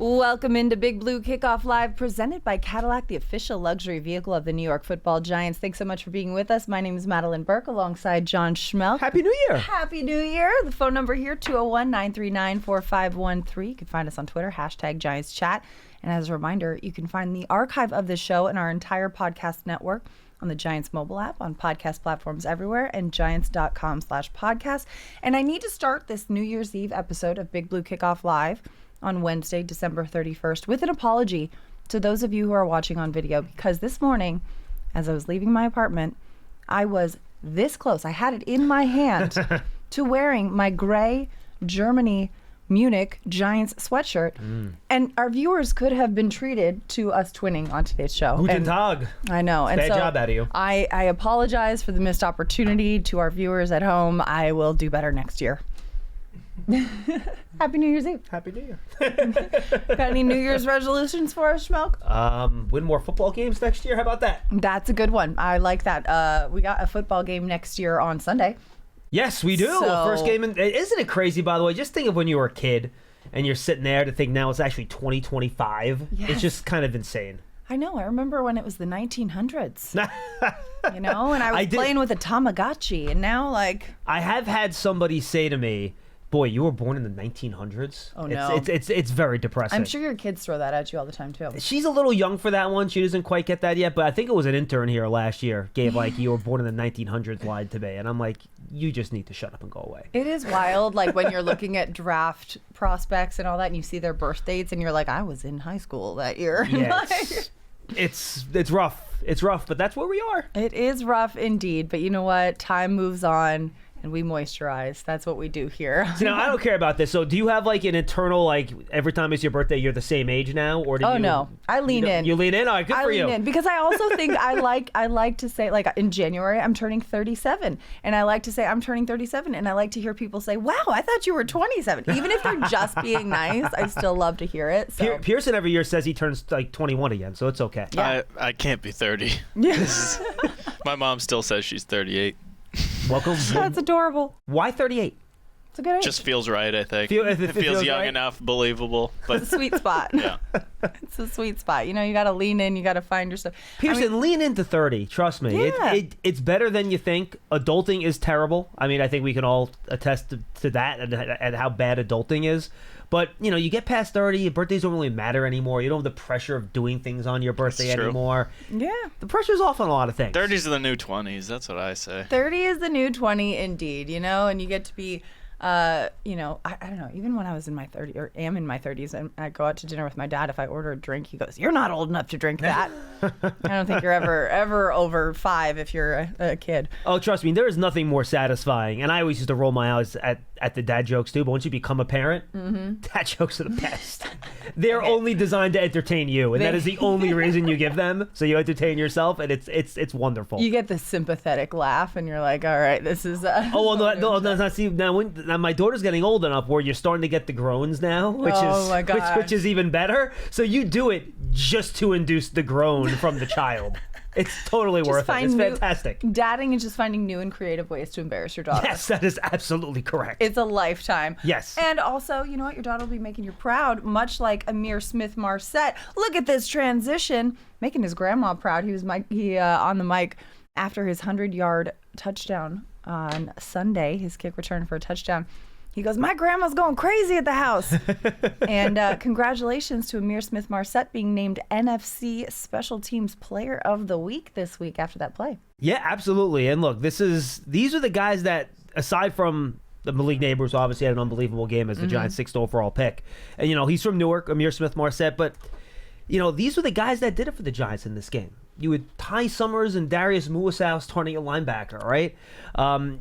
Welcome into Big Blue Kickoff Live, presented by Cadillac, the official luxury vehicle of the New York Football Giants. Thanks so much for being with us. My name is Madeline Burke, alongside John Schmelk. Happy New Year. Happy New Year. The phone number here, 201-939-4513. You can find us on Twitter, #GiantsChat. And as a reminder, you can find the archive of this show and our entire podcast network on the Giants mobile app, on podcast platforms everywhere, and giants.com/podcast. And I need to start this New Year's Eve episode of Big Blue Kickoff Live on Wednesday, December 31st, with an apology to those of you who are watching on video, because this morning, as I was leaving my apartment, I was this close. I had it in my hand to wearing my gray Germany Munich Giants sweatshirt. And our viewers could have been treated to us twinning on today's show. Guten Tag. I know. And Bad so job out of you. I apologize for the missed opportunity to our viewers at home. I will do better next year. Happy New Year's Eve. Happy New Year. Got any New Year's resolutions for us, Schmelk? Win more football games next year. How about that? That's a good one. I like that. We got a football game next year on Sunday. Yes, we do. So- First game. Isn't it crazy, by the way? Just think of when you were a kid and you're sitting there to think now it's actually 2025. Yes. It's just kind of insane. I know. I remember when it was the 1900s. You know, and I was I did- playing with a Tamagotchi, and now, like, I have had somebody say to me, boy, you were born in the 1900s? Oh, no. It's very depressing. I'm sure your kids throw that at you all the time, too. She's a little young for that one. She doesn't quite get that yet, but I think it was an intern here last year gave like, you were born in the 1900s lied to me. And I'm like, you just need to shut up and go away. It is wild, like, when you're looking at draft prospects and all that, and you see their birth dates, and you're like, I was in high school that year. Yeah, Like, it's rough. It's rough, but that's where we are. it is rough indeed, but you know what? Time moves on, and we moisturize. That's what we do here. So now I don't care about this. So do you have like an internal, like every time it's your birthday, you're the same age now? Or do Oh, you, no. I lean in. You lean in? All right, good I for lean you. in because I also think I like to say, like, in January I'm turning 37, and I like to say I'm turning 37, and I like to hear people say, wow, I thought you were 27. Even if they're just being nice, I still love to hear it. So Pearson every year says he turns like 21 again, so it's okay. Yeah. I can't be 30. yes. My mom still says she's 38. Welcome. That's adorable. Why 38? It's a good age. Just feels right, I think. It It feels feels young right? enough, believable. It's But a sweet spot. yeah, It's a sweet spot. You know, you got to lean in. You got to find yourself. Pearson, lean into 30. Trust me. Yeah. It's better than you think. Adulting is terrible. I mean, I think we can all attest to that and how bad adulting is. But, you know, you get past 30, your birthdays don't really matter anymore. You don't have the pressure of doing things on your birthday That's true. I anymore. mean, yeah. The pressure's off on a lot of things. 30s are the new 20s. That's what I say. 30 is the new 20 indeed, you know, and you get to be, you know, I don't know, even when I was in my 30s, or am in my 30s, and I go out to dinner with my dad, if I order a drink, he goes, you're not old enough to drink that. I don't think you're ever over 5 if you're a kid. Oh, trust me, there is nothing more satisfying. And I always used to roll my eyes at the dad jokes too, but once you become a parent, dad jokes are the best. They're only designed to entertain you, and that is the only reason you give them, so you entertain yourself, and it's wonderful. You get the sympathetic laugh, and you're like, all right, this is... Oh, well, no, that's not. See, now my daughter's getting old enough where you're starting to get the groans now, which Oh, is my gosh. which is even better. So you do it just to induce the groan from the child. It's totally worth it. It's fantastic. Dadding is just finding new and creative ways to embarrass your daughter. Yes, that is absolutely correct. It's a lifetime. Yes. And also, you know what? Your daughter will be making you proud, much like Amir Smith-Marset. Look at this transition. Making his grandma proud. He was on the mic after his 100-yard touchdown on Sunday, his kick return for a touchdown. He goes, my grandma's going crazy at the house. And congratulations to Amir Smith-Marset being named NFC Special Teams Player of the Week this week after that play. Yeah, absolutely. And look, these are the guys that, aside from the Malik Nabers, obviously had an unbelievable game as the Giants' 6th overall pick. And, you know, he's from Newark, Amir Smith-Marset, but, you know, these are the guys that did it for the Giants in this game. You had Ty Summers and Darius Muasow starting at linebacker, right?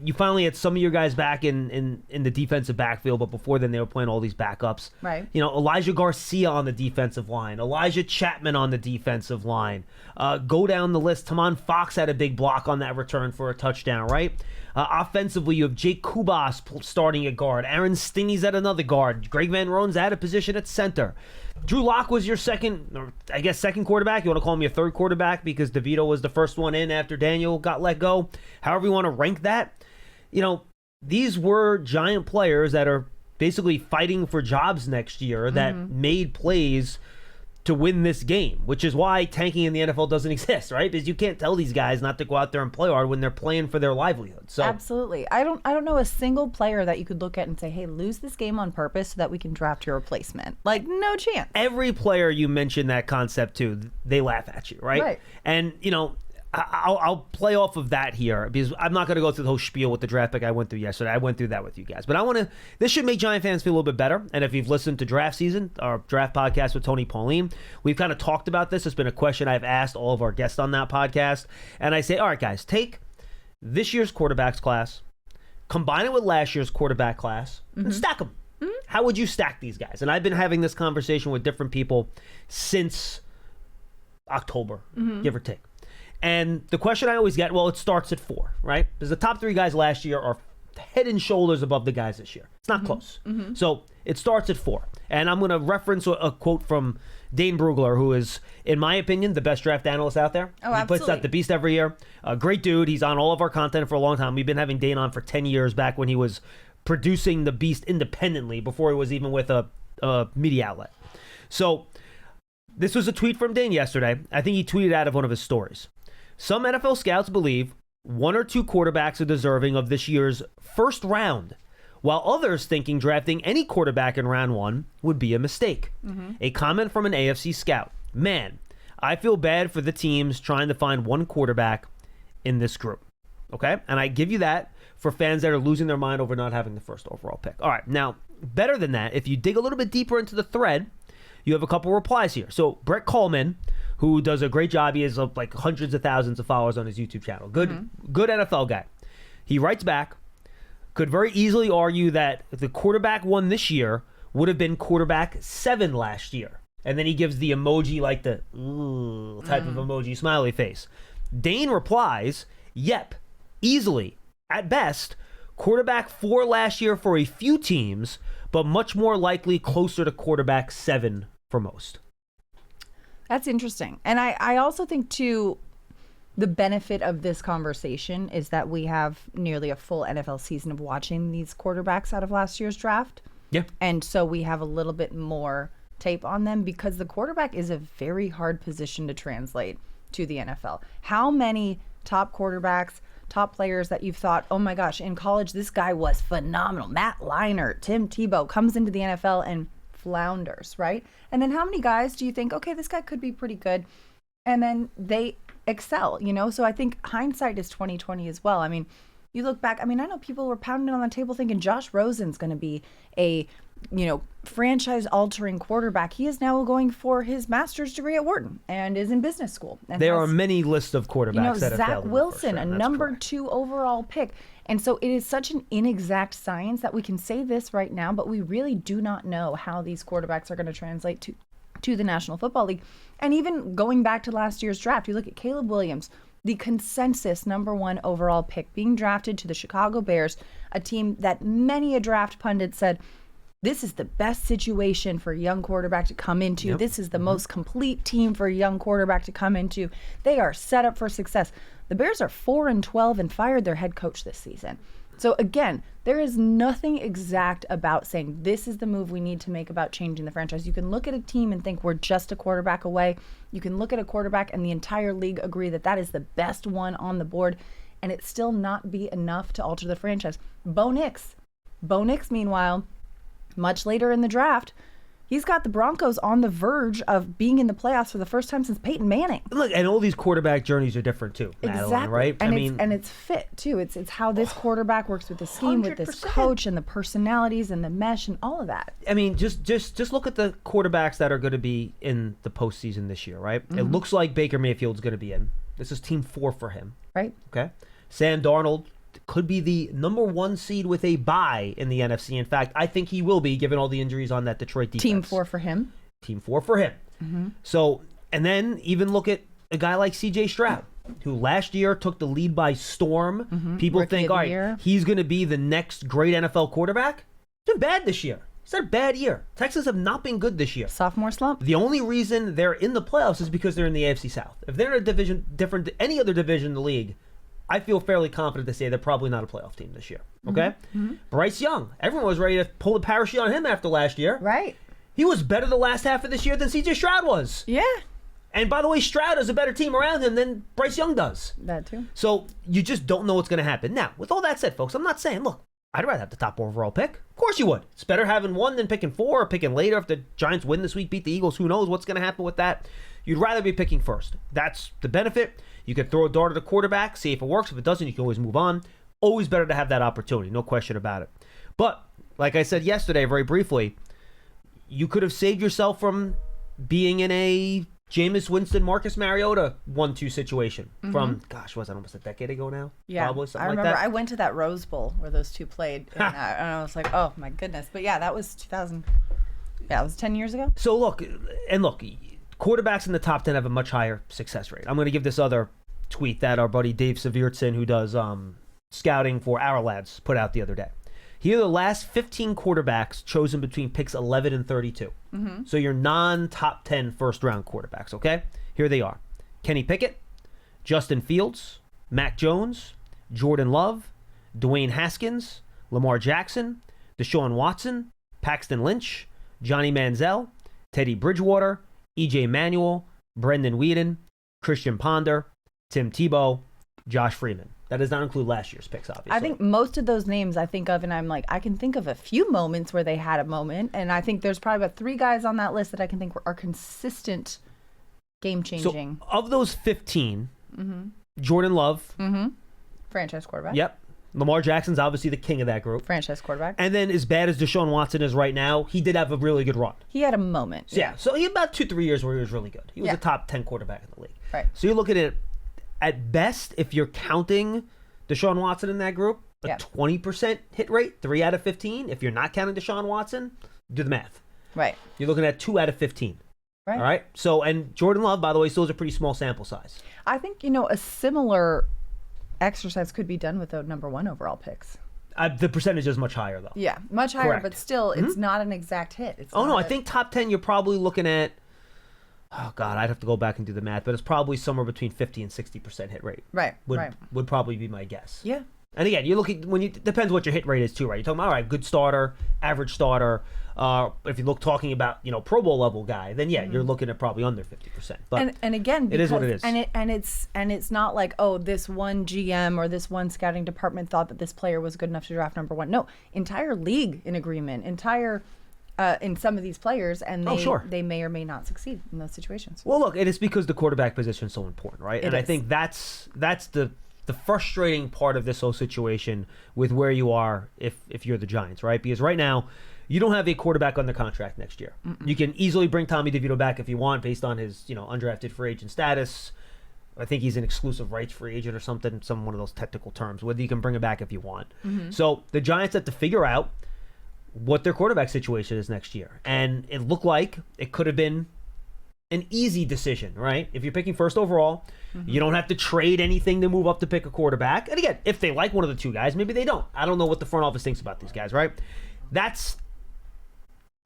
You finally had some of your guys back in the defensive backfield, but before then they were playing all these backups. Right. You know, Elijah Garcia on the defensive line, Elijah Chapman on the defensive line. Go down the list. Tamon Fox had a big block on that return for a touchdown, right? Offensively, you have Jake Kubas starting at guard. Aaron Stinney's at another guard. Greg Van Roon's at a position at center. Drew Lock was your second quarterback. You want to call him your third quarterback because DeVito was the first one in after Daniel got let go. However you want to rank that. You know, these were Giant players that are basically fighting for jobs next year that made plays to win this game, which is why tanking in the NFL doesn't exist, right? Because you can't tell these guys not to go out there and play hard when they're playing for their livelihood. So absolutely. I don't know a single player that you could look at and say, hey, lose this game on purpose so that we can draft your replacement. Like, no chance. Every player you mention that concept to, they laugh at you, right? Right. And, I'll play off of that here because I'm not going to go through the whole spiel with the draft pick I went through yesterday. I went through that with you guys. But this should make Giant fans feel a little bit better. And if you've listened to Draft Season, our draft podcast with Tony Pauline, we've kind of talked about this. It's been a question I've asked all of our guests on that podcast. And I say, all right, guys, take this year's quarterbacks class, combine it with last year's quarterback class, and stack them. How would you stack these guys? And I've been having this conversation with different people since October, give or take. And the question I always get, well, it starts at 4, right? Because the top 3 guys last year are head and shoulders above the guys this year. It's not close. So it starts at 4. And I'm going to reference a quote from Dane Brugler, who is, in my opinion, the best draft analyst out there. Oh, he puts absolutely. out the Beast every year. A great dude. He's on all of our content for a long time. We've been having Dane on for 10 years back when he was producing the Beast independently before he was even with a media outlet. So this was a tweet from Dane yesterday. I think he tweeted out of one of his stories. Some NFL scouts believe 1 or 2 quarterbacks are deserving of this year's first round, while others thinking drafting any quarterback in round 1 would be a mistake. A comment from an AFC scout. Man, I feel bad for the teams trying to find one quarterback in this group. Okay? And I give you that for fans that are losing their mind over not having the first overall pick. All right, now, better than that, if you dig a little bit deeper into the thread, you have a couple replies here. So Brett Coleman, who does a great job. He has like hundreds of thousands of followers on his YouTube channel. Good NFL guy. He writes back, could very easily argue that the quarterback 1 this year would have been quarterback 7 last year. And then he gives the emoji, like the type of emoji, smiley face. Dane replies, yep, easily, at best, quarterback 4 last year for a few teams, but much more likely closer to quarterback 7 for most. That's interesting. And I also think, too, the benefit of this conversation is that we have nearly a full NFL season of watching these quarterbacks out of last year's draft. Yeah. And so we have a little bit more tape on them because the quarterback is a very hard position to translate to the NFL. How many top quarterbacks, top players that you've thought, oh my gosh, in college, this guy was phenomenal. Matt Leinart, Tim Tebow comes into the NFL and flounders, right? And then how many guys do you think, okay, this guy could be pretty good, and then they excel, So I think hindsight is 20/20 as well. I mean, you look back, I know people were pounding on the table thinking Josh Rosen's going to be a franchise altering quarterback. He is now going for his master's degree at Wharton and is in business school. And there are many lists of quarterbacks that have Zach failed in the first Wilson, round. a That's number correct. 2 overall pick. And so it is such an inexact science that we can say this right now, but we really do not know how these quarterbacks are going to translate to the National Football League. And even going back to last year's draft, you look at Caleb Williams, the consensus number 1 overall pick, being drafted to the Chicago Bears, a team that many a draft pundit said, this is the best situation for a young quarterback to come into. Yep. This is the most complete team for a young quarterback to come into. They are set up for success. The Bears are 4-12 and fired their head coach this season. So again, there is nothing exact about saying this is the move we need to make about changing the franchise. You can look at a team and think we're just a quarterback away. You can look at a quarterback and the entire league agree that that is the best one on the board, and it still not be enough to alter the franchise. Bo Nix, meanwhile, much later in the draft, he's got the Broncos on the verge of being in the playoffs for the first time since Peyton Manning. Look, and all these quarterback journeys are different too, Madeline, Exactly, right? And it's fit too. It's how this quarterback works with the scheme, with this 100%. coach, and the personalities and the mesh and all of that. I mean, just look at the quarterbacks that are going to be in the postseason this year, right? It looks like Baker Mayfield's going to be in. This is team 4 for him. Right. Okay. Sam Darnold could be the number 1 seed with a bye in the NFC. In fact, I think he will be, given all the injuries on that Detroit defense. Team 4 for him. Team 4 for him. So, and then even look at a guy like C.J. Stroud, who last year took the lead by storm. People Rookie think, of the all right, year. he's going to be the next great NFL quarterback. He's been bad this year. He's had a bad year. Texans have not been good this year. Sophomore slump. The only reason they're in the playoffs is because they're in the AFC South. If they're in a division different than any other division in the league, I feel fairly confident to say they're probably not a playoff team this year. Okay? Bryce Young. Everyone was ready to pull the parachute on him after last year. Right. He was better the last half of this year than C.J. Stroud was. Yeah. And by the way, Stroud has a better team around him than Bryce Young does. That too. So you just don't know what's going to happen. Now, with all that said, folks, I'm not saying, look, I'd rather have the top overall pick. Of course you would. It's better having one than picking 4 or picking later. If the Giants win this week, beat the Eagles, who knows what's going to happen with that. You'd rather be picking first. That's the benefit. You could throw a dart at the quarterback, see if it works. If it doesn't, you can always move on. Always better to have that opportunity. No question about it. But, like I said yesterday very briefly, you could have saved yourself from being in a Jameis Winston, Marcus Mariota 1-2 situation from, gosh, was that almost a decade ago now? Yeah, Probably something I remember. like that. I went to that Rose Bowl where those two played, and I was like, oh my goodness. But yeah, that was 2000. Yeah, it was 10 years ago. So look, quarterbacks in the top 10 have a much higher success rate. I'm going to give this other tweet that our buddy Dave Severtson, who does scouting for Our Lads, put out the other day. Here are the last 15 quarterbacks chosen between picks 11 and 32. So your non-top 10 first-round quarterbacks, okay? Here they are. Kenny Pickett, Justin Fields, Mac Jones, Jordan Love, Dwayne Haskins, Lamar Jackson, Deshaun Watson, Paxton Lynch, Johnny Manziel, Teddy Bridgewater, E.J. Manuel, Brendan Whedon, Christian Ponder, Tim Tebow, Josh Freeman. That does not include last year's picks, obviously. I think most of those names I think of, and I'm like, I can think of a few moments where they had a moment, and I think there's probably about 3 guys on that list that I can think are consistent game-changing. So, of those 15, Jordan Love. Franchise quarterback. Yep. Lamar Jackson's obviously the king of that group. Franchise quarterback. And then as bad as Deshaun Watson is right now, he did have a really good run. He had a moment. Yeah. So he had about 2-3 years where he was really good. He was a top 10 quarterback in the league. Right. So you're looking at best, if you're counting Deshaun Watson in that group, a 20% hit rate, 3 out of 15. If you're not counting Deshaun Watson, do the math. Right. You're looking at 2 out of 15. Right. All right. So, and Jordan Love, by the way, still has a pretty small sample size. I think, a similar exercise could be done with the number 1 overall picks. The percentage is much higher, though. Yeah, much higher, Correct. But still, it's not an exact hit. It's Oh, not no, I think top 10, you're probably looking at, oh, God, I'd have to go back and do the math, but it's probably somewhere between 50 and 60% hit rate. Right, Would probably be my guess. Yeah. And again, you're looking, depends what your hit rate is too, right? You're talking about, all right, good starter, average starter. If you talking about, Pro Bowl level guy, then yeah, you're looking at probably under 50%. But and again, it is what it is. And it's not like, oh, this one GM or this one scouting department thought that this player was good enough to draft number 1. No, entire league in agreement, in some of these players, and they may or may not succeed in those situations. Well, look, it is because the quarterback position is so important, right? I think that's the frustrating part of this whole situation with where you are if you're the Giants, right? Because right now, you don't have a quarterback under contract next year. You can easily bring Tommy DeVito back if you want based on his, undrafted free agent status. I think he's an exclusive rights free agent or something, one of those technical terms, whether you can bring him back if you want. So the Giants have to figure out what their quarterback situation is next year. And it looked like it could have been an easy decision, right? If you're picking first overall, you don't have to trade anything to move up to pick a quarterback. And again, if they like one of the 2 guys, maybe they don't. I don't know what the front office thinks about these guys, right? That's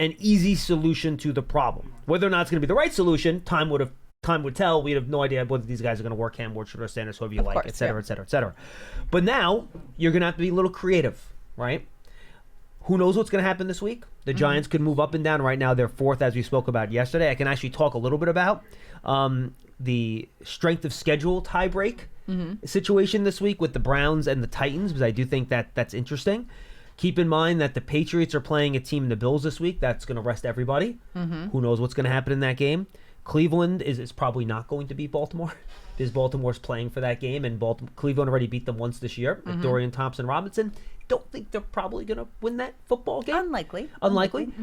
an easy solution to the problem. Whether or not it's going to be the right solution, time would tell. We have no idea whether these guys are going to work Cam Ward, Shedeur Sanders, whoever you like, et cetera, et cetera, et cetera. But now you're going to have to be a little creative, right? Who knows what's going to happen this week? The Giants could move up and down. Right now, they're 4th, as we spoke about yesterday. I can actually talk a little bit about the strength of schedule tiebreak situation this week with the Browns and the Titans, because I do think that's interesting. Keep in mind that the Patriots are playing a team in the Bills this week. That's going to rest everybody. Who knows what's going to happen in that game? Cleveland is probably not going to beat Baltimore because Baltimore's playing for that game, and Cleveland already beat them once this year with Dorian Thompson-Robinson. Don't think they're probably going to win that football game. Unlikely.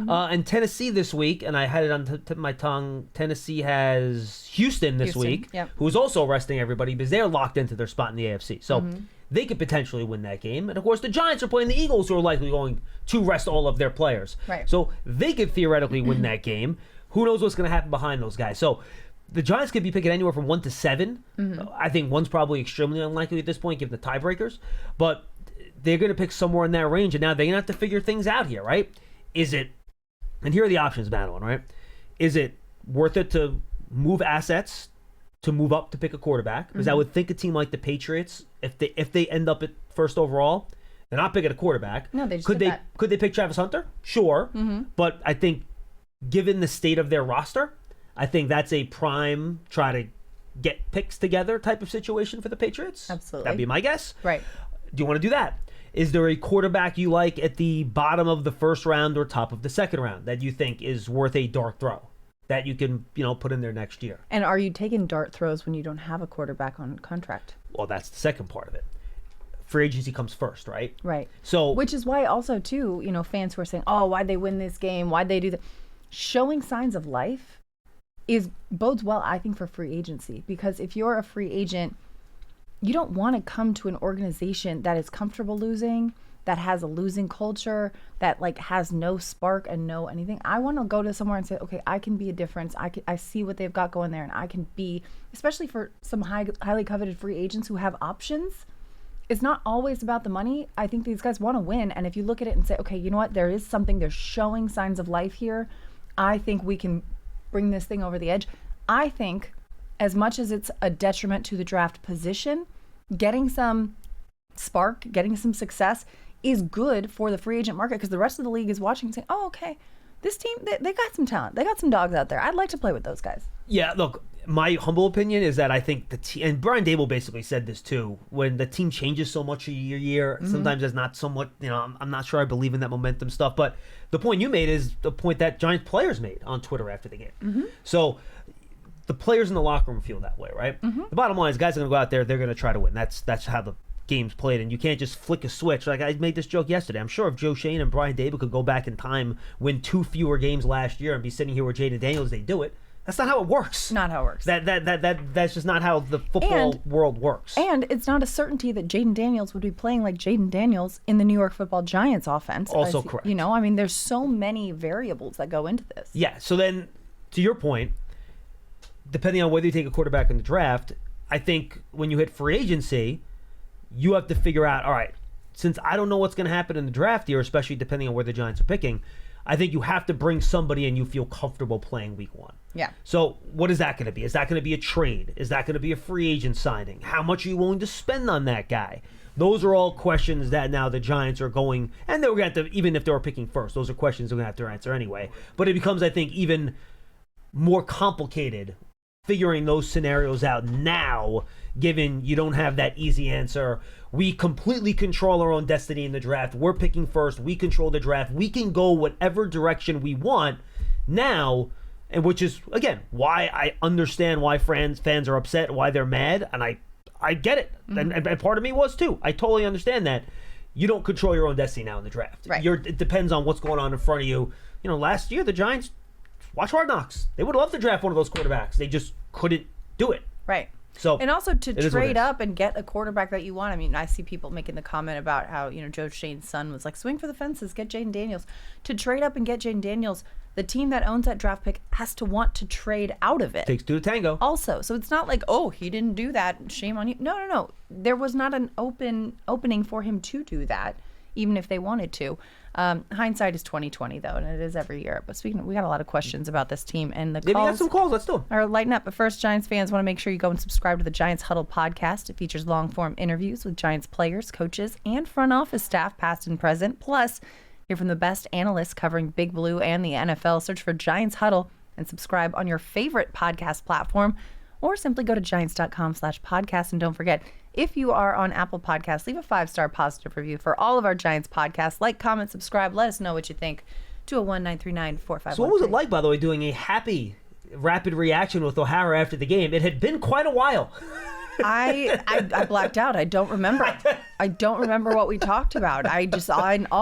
And Tennessee this week, and I had it on the tip of my tongue, Tennessee has Houston this week, who's also resting everybody because they're locked into their spot in the AFC. So they could potentially win that game. And, of course, the Giants are playing the Eagles, who are likely going to rest all of their players. Right. So they could theoretically win that game. Who knows what's going to happen behind those guys? So the Giants could be picking anywhere from 1 to 7. I think 1's probably extremely unlikely at this point, given the tiebreakers. But they're going to pick somewhere in that range, and now they're going to have to figure things out here, right? Is it, and here are the options, Madeline, right? Is it worth it to move assets to move up to pick a quarterback, because I would think a team like the Patriots, if they end up at first overall, they're not picking a quarterback. No, they just could did they that. could they pick Travis Hunter? Sure, but I think given the state of their roster, I think that's a prime try to get picks together type of situation for the Patriots. Absolutely. That'd be my guess. Right. Do you want to do that? Is there a quarterback you like at the bottom of the first round or top of the second round that you think is worth a dart throw that you can, put in there next year? And are you taking dart throws when you don't have a quarterback on contract? Well, that's the second part of it. Free agency comes first, right? Right. So, which is why also too, fans who are saying, "Oh, why'd they win this game? Why'd they do that?" Showing signs of life bodes well, I think, for free agency, because if you're a free agent, you don't want to come to an organization that is comfortable losing, that has a losing culture, that has no spark and no anything. I want to go to somewhere and say, okay, I can be a difference. I see what they've got going there, and I can be, especially for some highly coveted free agents who have options. It's not always about the money. I think these guys want to win, and if you look at it and say, okay, you know what, there is something, they're showing signs of life here. I think we can bring this thing over the edge. I think, as much as it's a detriment to the draft position, getting some spark, getting some success is good for the free agent market, because the rest of the league is watching and saying, oh, okay, this team, they got some talent. They got some dogs out there. I'd like to play with those guys. Yeah, look, my humble opinion is that I think the team, and Brian Dable basically said this too, when the team changes so much year, sometimes there's not somewhat, I'm not sure I believe in that momentum stuff, but the point you made is the point that Giants players made on Twitter after the game. So the players in the locker room feel that way, right? The bottom line is guys are going to go out there, they're going to try to win. That's how the game's played, and you can't just flick a switch. Like I made this joke yesterday. I'm sure if Joe Shane and Brian Dable could go back in time, win 2 fewer games last year, and be sitting here with Jaden Daniels, they do it. That's not how it works. Not how it works. That's just not how the football world works. And it's not a certainty that Jaden Daniels would be playing like Jaden Daniels in the New York Football Giants offense. Also correct. There's so many variables that go into this. Yeah. So then, to your point, depending on whether you take a quarterback in the draft, I think when you hit free agency, you have to figure out, all right, since I don't know what's going to happen in the draft year, especially depending on where the Giants are picking, I think you have to bring somebody in you feel comfortable playing week 1. Yeah. So what is that going to be? Is that going to be a trade? Is that going to be a free agent signing? How much are you willing to spend on that guy? Those are all questions that now the Giants are going, and they're going to have to, even if they were picking first, those are questions they're going to have to answer anyway. But it becomes, I think, even more complicated figuring those scenarios out now, given you don't have that easy answer. We completely control our own destiny in the draft. We're picking first. We control the draft. We can go whatever direction we want now, and which is, again, why I understand why fans are upset, why they're mad, and I get it. And part of me was too. I totally understand that. You don't control your own destiny now in the draft. Right. It depends on what's going on in front of you. Last year the Giants, watch Hard Knocks. They would love to draft one of those quarterbacks. They just couldn't do it. Right. So, and also to trade up and get a quarterback that you want. I mean, I see people making the comment about how, Joe Shane's son was like, swing for the fences, get Jaden Daniels. To trade up and get Jaden Daniels, the team that owns that draft pick has to want to trade out of it. Takes two to tango. Also, so it's not like, oh, he didn't do that, shame on you. No. There was not an opening for him to do that, even if they wanted to. Hindsight is 2020 though, and it is every year. But speaking, we got a lot of questions about this team, and the calls. We got some calls. Let's do them. Are lighting up. But first, Giants fans want to make sure you go and subscribe to the Giants Huddle podcast. It features long-form interviews with Giants players, coaches, and front office staff, past and present. Plus, hear from the best analysts covering Big Blue and the NFL. Search for Giants Huddle and subscribe on your favorite podcast platform, or simply go to giants.com/podcast. And don't forget, if you are on Apple Podcasts, leave a 5-star positive review for all of our Giants podcasts. Like, comment, subscribe. Let us know what you think. 201-939-4513. So what was it like, by the way, doing a happy, rapid reaction with O'Hara after the game? It had been quite a while. I blacked out. I don't remember. I don't remember what we talked about. All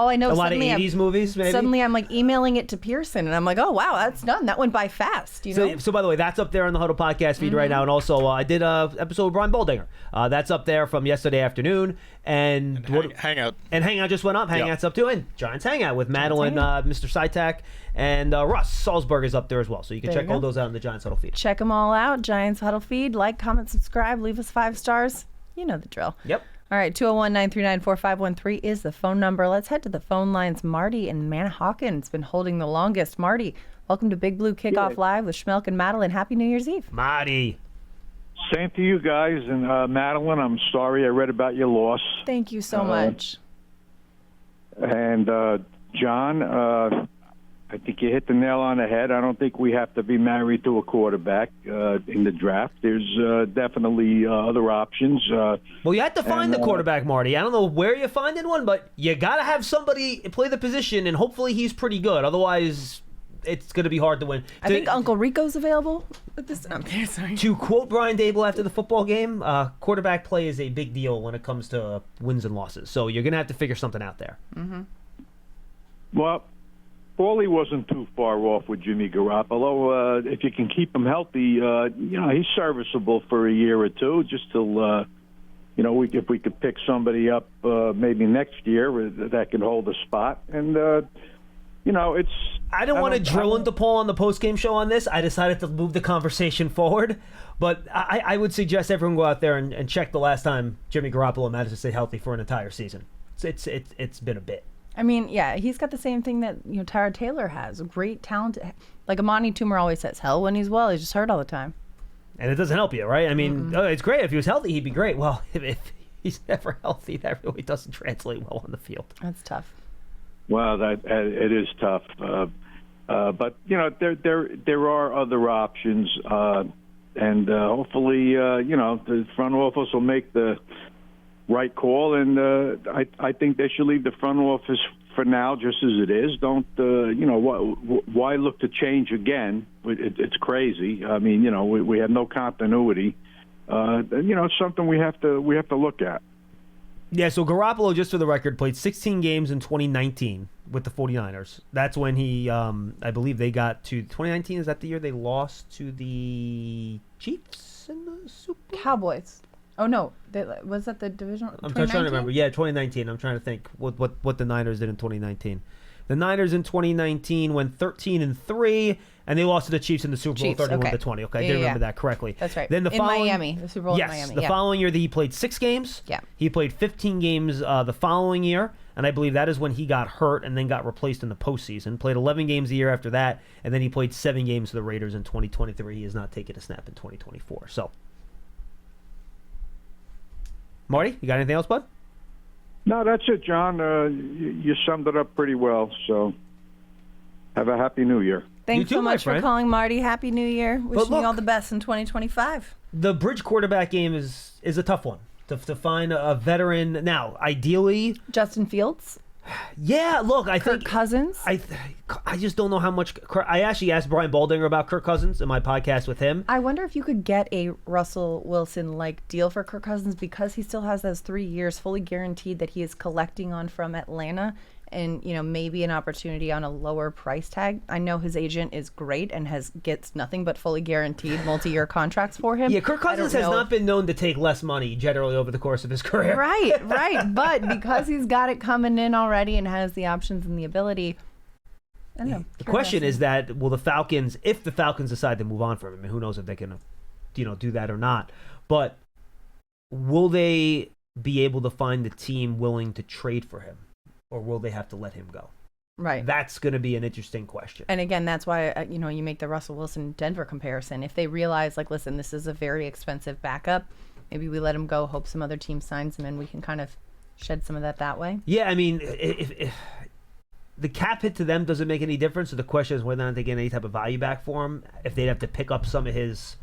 I know. A lot of 80s movies, maybe? Suddenly I'm like emailing it to Pearson, and I'm like, oh, wow, that's done. That went by fast. So by the way, that's up there on the Huddle podcast feed right now. And also, I did an episode with Brian Boldinger. That's up there from yesterday afternoon. And Hangout. And Hangout just went up. Hangout's up too. And Giants Hangout with Madeline, Mr. Sitak, and Russ Salzberg is up there as well. So you can check all those out in the Giants Huddle feed. Check them all out. Giants Huddle feed. Like, comment, subscribe. Leave us 5 stars. You know the drill. Yep. All right, 201-939-4513 is the phone number. Let's head to the phone lines. Marty in Manahawkin's been holding the longest. Marty, welcome to Big Blue Kickoff Live with Schmelk and Madeline. Happy New Year's Eve. Marty. Same to you guys. And Madeline, I'm sorry I read about your loss. Thank you so much. And John, I think you hit the nail on the head. I don't think we have to be married to a quarterback in the draft. There's definitely other options. Well, you have to find the quarterback, Marty. I don't know where you're finding one, but you got to have somebody play the position, and hopefully he's pretty good. Otherwise, it's going to be hard to win. I think Uncle Rico's available at this time. Sorry. To quote Brian Dable after the football game, quarterback play is a big deal when it comes to wins and losses. So you're going to have to figure something out there. Mm-hmm. Well, Paulie wasn't too far off with Jimmy Garoppolo. If you can keep him healthy, he's serviceable for a year or two, just till, if we could pick somebody up maybe next year that can hold a spot. And, it's... I don't want to drill into Paul on the post-game show on this. I decided to move the conversation forward. But I would suggest everyone go out there and check the last time Jimmy Garoppolo managed to stay healthy for an entire season. It's been a bit. I mean, yeah, he's got the same thing that Tyrod Taylor has. Great talent. Like Amani Toomer always says, hell, when he's well, he's just hurt all the time. And it doesn't help you, right? I mean, it's great. If he was healthy, he'd be great. Well, if he's never healthy, that really doesn't translate well on the field. That's tough. Well, it is tough. But, there are other options. And hopefully, the front office will make the right call, and I think they should leave the front office for now just as it is. Don't why look to change again? It's crazy. I mean, we have no continuity. It's something we have to look at. Yeah, so Garoppolo, just for the record, played 16 games in 2019 with the 49ers. That's when he, I believe they got to 2019. Is that the year they lost to the Chiefs in the Super Bowl? Cowboys. Oh, no. Was that the divisional? I'm trying to remember. Yeah, 2019. I'm trying to think what the Niners did in 2019. The Niners in 2019 went 13-3, and they lost to the Chiefs in the Super Bowl 31-20. Okay, I did remember that correctly. That's right. Then Miami, the Super Bowl in Miami. Yes, the following year he played 6 games. Yeah. He played 15 games the following year, and I believe that is when he got hurt and then got replaced in the postseason. Played 11 games the year after that, and then he played 7 games for the Raiders in 2023. He has not taken a snap in 2024. So, Marty, you got anything else, bud? No, that's it, John. You summed it up pretty well. So, have a happy New Year. Thanks so much for calling, Marty. Happy New Year. Wishing you all the best in 2025. The bridge quarterback game is a tough one to find a veteran. Now, ideally, Justin Fields. Yeah, look, I think Kirk Cousins. I just don't know how much. I actually asked Brian Baldinger about Kirk Cousins in my podcast with him. I wonder if you could get a Russell Wilson-like deal for Kirk Cousins because he still has those 3 years fully guaranteed that he is collecting on from Atlanta, and maybe an opportunity on a lower price tag. I know his agent is great and gets nothing but fully guaranteed multi-year contracts for him. Yeah, Kirk Cousins has not been known to take less money generally over the course of his career. Right. But because he's got it coming in already and has the options and the ability, I don't know. The question is that will the Falcons, if the Falcons decide to move on from him, and who knows if they can, do that or not, but will they be able to find a team willing to trade for him? Or will they have to let him go? Right. That's going to be an interesting question. And again, that's why, you make the Russell Wilson-Denver comparison. If they realize, listen, this is a very expensive backup, maybe we let him go, hope some other team signs him, and we can kind of shed some of that way. Yeah, I mean, if the cap hit to them doesn't make any difference, so the question is whether or not they get any type of value back for him, if they'd have to pick up some of his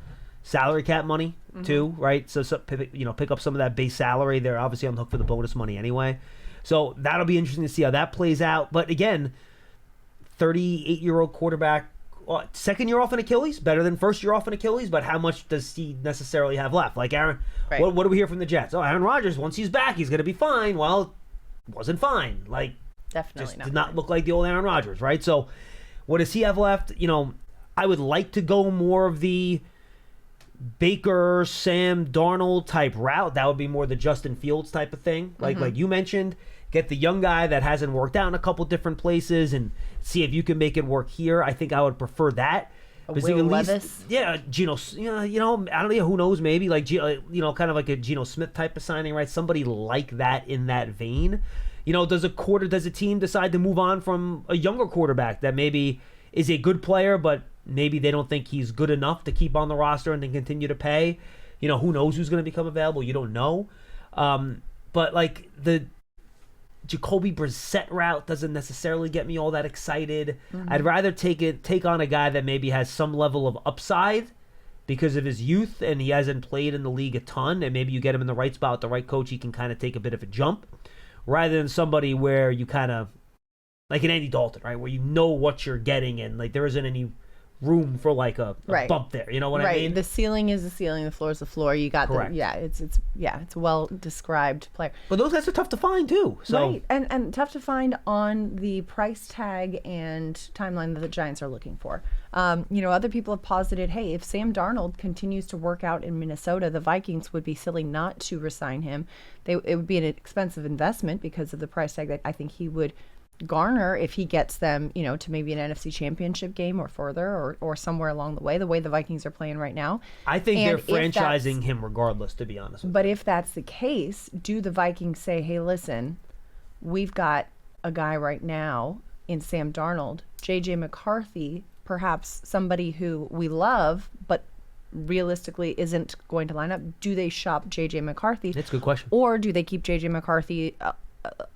salary cap money, too, right? So, pick up some of that base salary. They're obviously on the hook for the bonus money anyway. So that'll be interesting to see how that plays out. But again, 38-year-old quarterback, second year off an Achilles, better than first year off an Achilles, but how much does he necessarily have left? Like Aaron, what do we hear from the Jets? Oh, Aaron Rodgers, once he's back, he's going to be fine. Well, wasn't fine. Definitely just not. Did not look like the old Aaron Rodgers, right? So what does he have left? I would like to go more of the Baker, Sam Darnold type route. That would be more the Justin Fields type of thing. Like you mentioned, get the young guy that hasn't worked out in a couple different places and see if you can make it work here. I think I would prefer that. Will Levis? Yeah, Geno. I don't know. Who knows? Maybe kind of like a Geno Smith type of signing, right? Somebody like that in that vein. Does a team decide to move on from a younger quarterback that maybe is a good player, but maybe they don't think he's good enough to keep on the roster and then continue to pay? who knows who's going to become available? You don't know. But like the Jacoby Brissett route doesn't necessarily get me all that excited. I'd rather take on a guy that maybe has some level of upside because of his youth and he hasn't played in the league a ton, and maybe you get him in the right spot with the right coach, he can kind of take a bit of a jump, rather than somebody where you kind of, like an Andy Dalton, right, where you know what you're getting and like there isn't any room for like a bump there. You know what I mean? The ceiling is the ceiling, the floor is the floor. You got Correct. it's a well described player. But those guys are tough to find too. So Right, and tough to find on the price tag and timeline that the Giants are looking for. Other people have posited, hey, if Sam Darnold continues to work out in Minnesota, the Vikings would be silly not to resign him. It would be an expensive investment because of the price tag that I think he would garner if he gets them, to maybe an NFC Championship game or further or somewhere along the way the Vikings are playing right now. I think And they're franchising him regardless, to be honest with you. But if that's the case, do the Vikings say, hey, listen, we've got a guy right now in Sam Darnold, J.J. McCarthy, perhaps somebody who we love, but realistically isn't going to line up. Do they shop J.J. McCarthy? That's a good question. Or do they keep J.J. McCarthy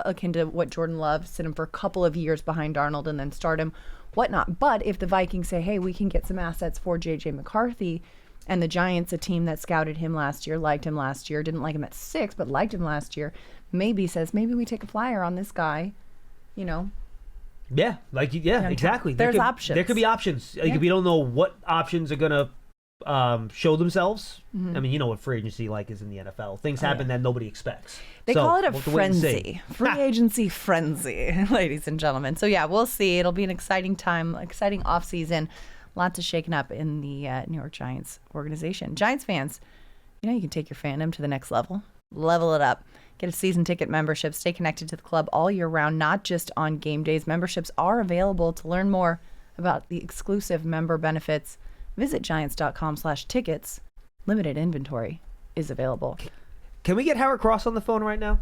akin to what Jordan Love, sit him for a couple of years behind Darnold and then start him, whatnot. But if the Vikings say, hey, we can get some assets for J.J. McCarthy, and the Giants, a team that scouted him last year, liked him last year, didn't like him at 6, but liked him last year, maybe we take a flyer on this guy, Yeah, exactly. There's options. There could be options. Like, we don't know what options are going to show themselves. I mean, what free agency is in the NFL. Things happen that nobody expects. They So, call it a we'll have to wait and see. frenzy. Free agency frenzy, ladies and gentlemen. So, yeah, we'll see. It'll be an exciting time, exciting offseason. Lots of shaking up in the New York Giants organization. Giants fans, you can take your fandom to the next level. Level it up. Get a season ticket membership. Stay connected to the club all year round, not just on game days. Memberships are available. To learn more about the exclusive member benefits, visit giants.com/tickets. Limited inventory is available. Can we get Howard Cross on the phone right now?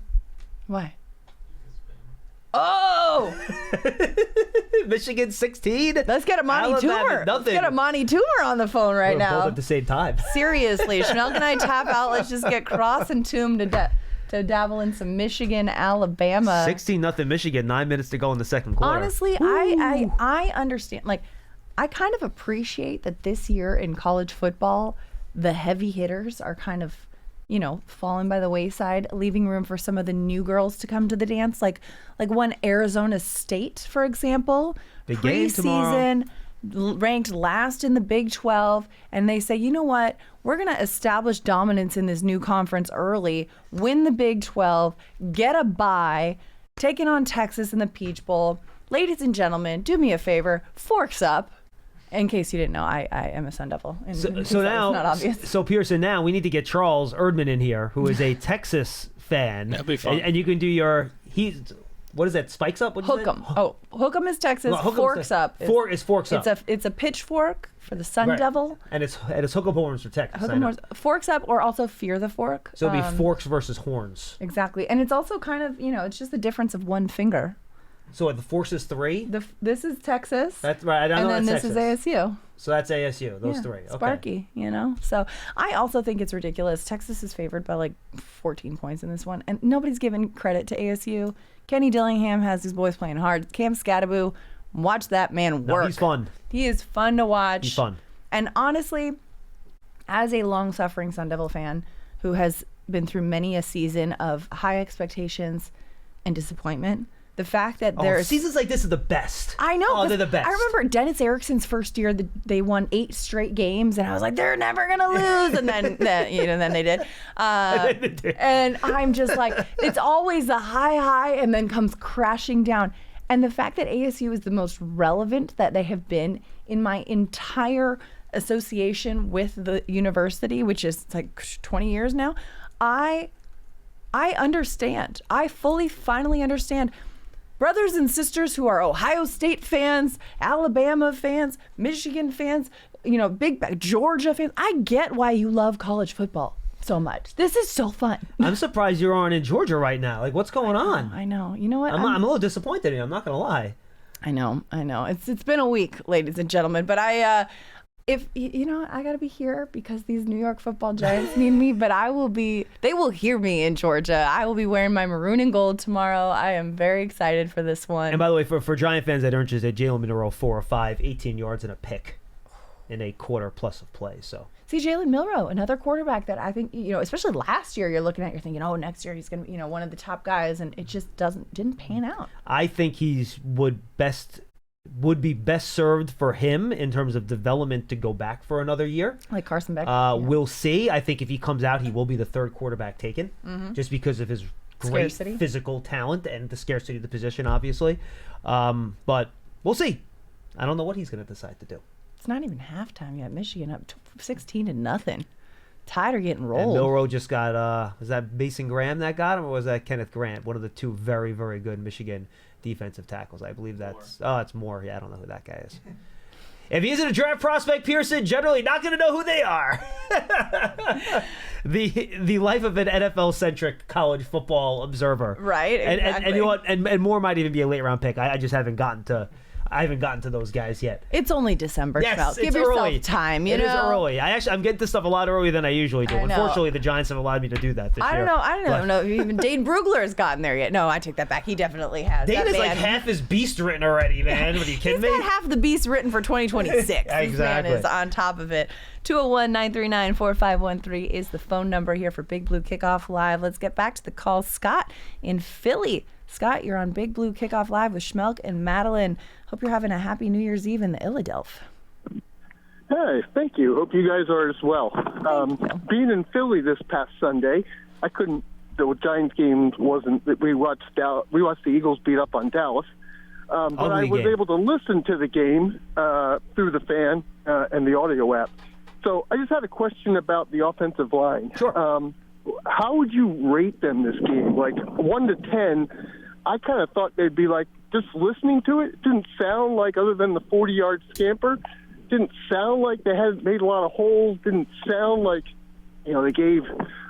Why? Oh! Michigan 16. Let's get a Monty Alabama, Toomer. Let's nothing. get a Monty Toomer on the phone right Both now. at the same time. Seriously, Chanel, can I tap out? Let's just get Cross and Toom to dabble in some Michigan, Alabama. 16-0 Michigan. 9 minutes to go in the second quarter. Honestly, I understand. Like, I kind of appreciate that this year in college football, the heavy hitters are kind of, falling by the wayside, leaving room for some of the new girls to come to the dance. Like one Arizona State, for example, Big game tomorrow. preseason, ranked last in the Big 12, and they say, you know what, we're going to establish dominance in this new conference early, win the Big 12, get a bye, taking on Texas in the Peach Bowl. Ladies and gentlemen, do me a favor, forks up. In case you didn't know, I am a Sun Devil. And So now, it's now, not obvious. so Pearson, now we need to get Charles Erdman in here, who is a Texas fan. That'd be fun. And you can do what is that? Spikes up? What is Hook'em. that? Oh, Hook'em is Texas. Well, Hook'em's Forks up. Forks up. It's a pitchfork for the Sun Right. Devil. And it's Hook'em horns for Texas. I Hook'em know. horns. Forks up, or also Fear the Fork. So it'll be forks versus horns. Exactly, and it's also kind of it's just the difference of one finger. So what, the forks is 3? This is Texas. That's right. I know and then that's this Texas. is ASU. So that's ASU. Those Yeah, 3. Okay. Sparky, So I also think it's ridiculous. Texas is favored by like 14 points in this one, and nobody's giving credit to ASU. Kenny Dillingham has his boys playing hard. Cam Scattaboo, watch that man work. No, he's fun. He is fun to watch. He's fun. And honestly, as a long-suffering Sun Devil fan who has been through many a season of high expectations and disappointment, the fact that there's seasons like this are the best. I know. Oh, they're the best. I remember Dennis Erickson's first year, they won 8 straight games, and I was like, they're never gonna lose. And then they did. And I'm just like, it's always the high, and then comes crashing down. And the fact that ASU is the most relevant that they have been in my entire association with the university, which is like 20 years now, I understand. I finally understand. Brothers and sisters who are Ohio State fans, Alabama fans, Michigan fans, big Georgia fans. I get why you love college football so much. This is so fun. I'm surprised you aren't in Georgia right now. Like, what's going on? I know. You know what? I'm a little disappointed in you. I'm not going to lie. I know. It's been a week, ladies and gentlemen, but I if you know, I gotta be here because these New York Football Giants need me. But they will hear me in Georgia. I will be wearing my maroon and gold tomorrow. I am very excited for this one. And by the way, for Giant fans that aren't interested, Jalen Milroe 4 or 5, 18 yards and a pick in a quarter plus of play. So see, Jalen Milroe, another quarterback that I think, you know, especially last year, you're thinking, oh, next year he's gonna be, you know, one of the top guys, and it just didn't pan out. I think would be best served for him in terms of development to go back for another year. Like Carson Beck. We'll see. I think if he comes out, he will be the third quarterback taken, just because of his great Scarcity. physical talent and the scarcity of the position, obviously. But we'll see. I don't know what he's going to decide to do. It's not even halftime yet. Michigan up 16-0. Tide are getting rolled. And Milroe just got, was that Mason Graham that got him, or was that Kenneth Grant? One of the two very, very good Michigan defensive tackles. I believe that's, it's Moore. Yeah, I don't know who that guy is. If he isn't a draft prospect, Pearson, generally not going to know who they are. The life of an NFL-centric college football observer. Right, exactly. And you know what? And Moore might even be a late-round pick. I just haven't gotten to those guys yet. It's only December, yes, Schmelz. Give it's yourself early. time, you It know? is early. I'm getting this stuff a lot earlier than I usually do. I know. Unfortunately, the Giants have allowed me to do that this year. I don't know if even Dane Brugler has gotten there yet. No, I take that back. He definitely has. Dane That is like man- half his beast written already, man. What are you kidding He's me? got half the beast written for 2026. This man Exactly. is on top of it. 201-939-4513 is the phone number here for Big Blue Kickoff Live. Let's get back to the call. Scott in Philly. Scott, you're on Big Blue Kickoff Live with Schmelk and Madeline. Hope you're having a happy New Year's Eve in the Philadelphia. Hey, thank you. Hope you guys are as well. Being in Philly this past Sunday, the Giants game wasn't. We watched the Eagles beat up on Dallas, but I was able to listen to the game through the fan and the audio app. So I just had a question about the offensive line. Sure. How would you rate them this game? Like 1 to 10, I kind of thought they'd be like, just listening to it, didn't sound like, other than the 40-yard scamper, didn't sound like they had made a lot of holes, didn't sound like, you know, they gave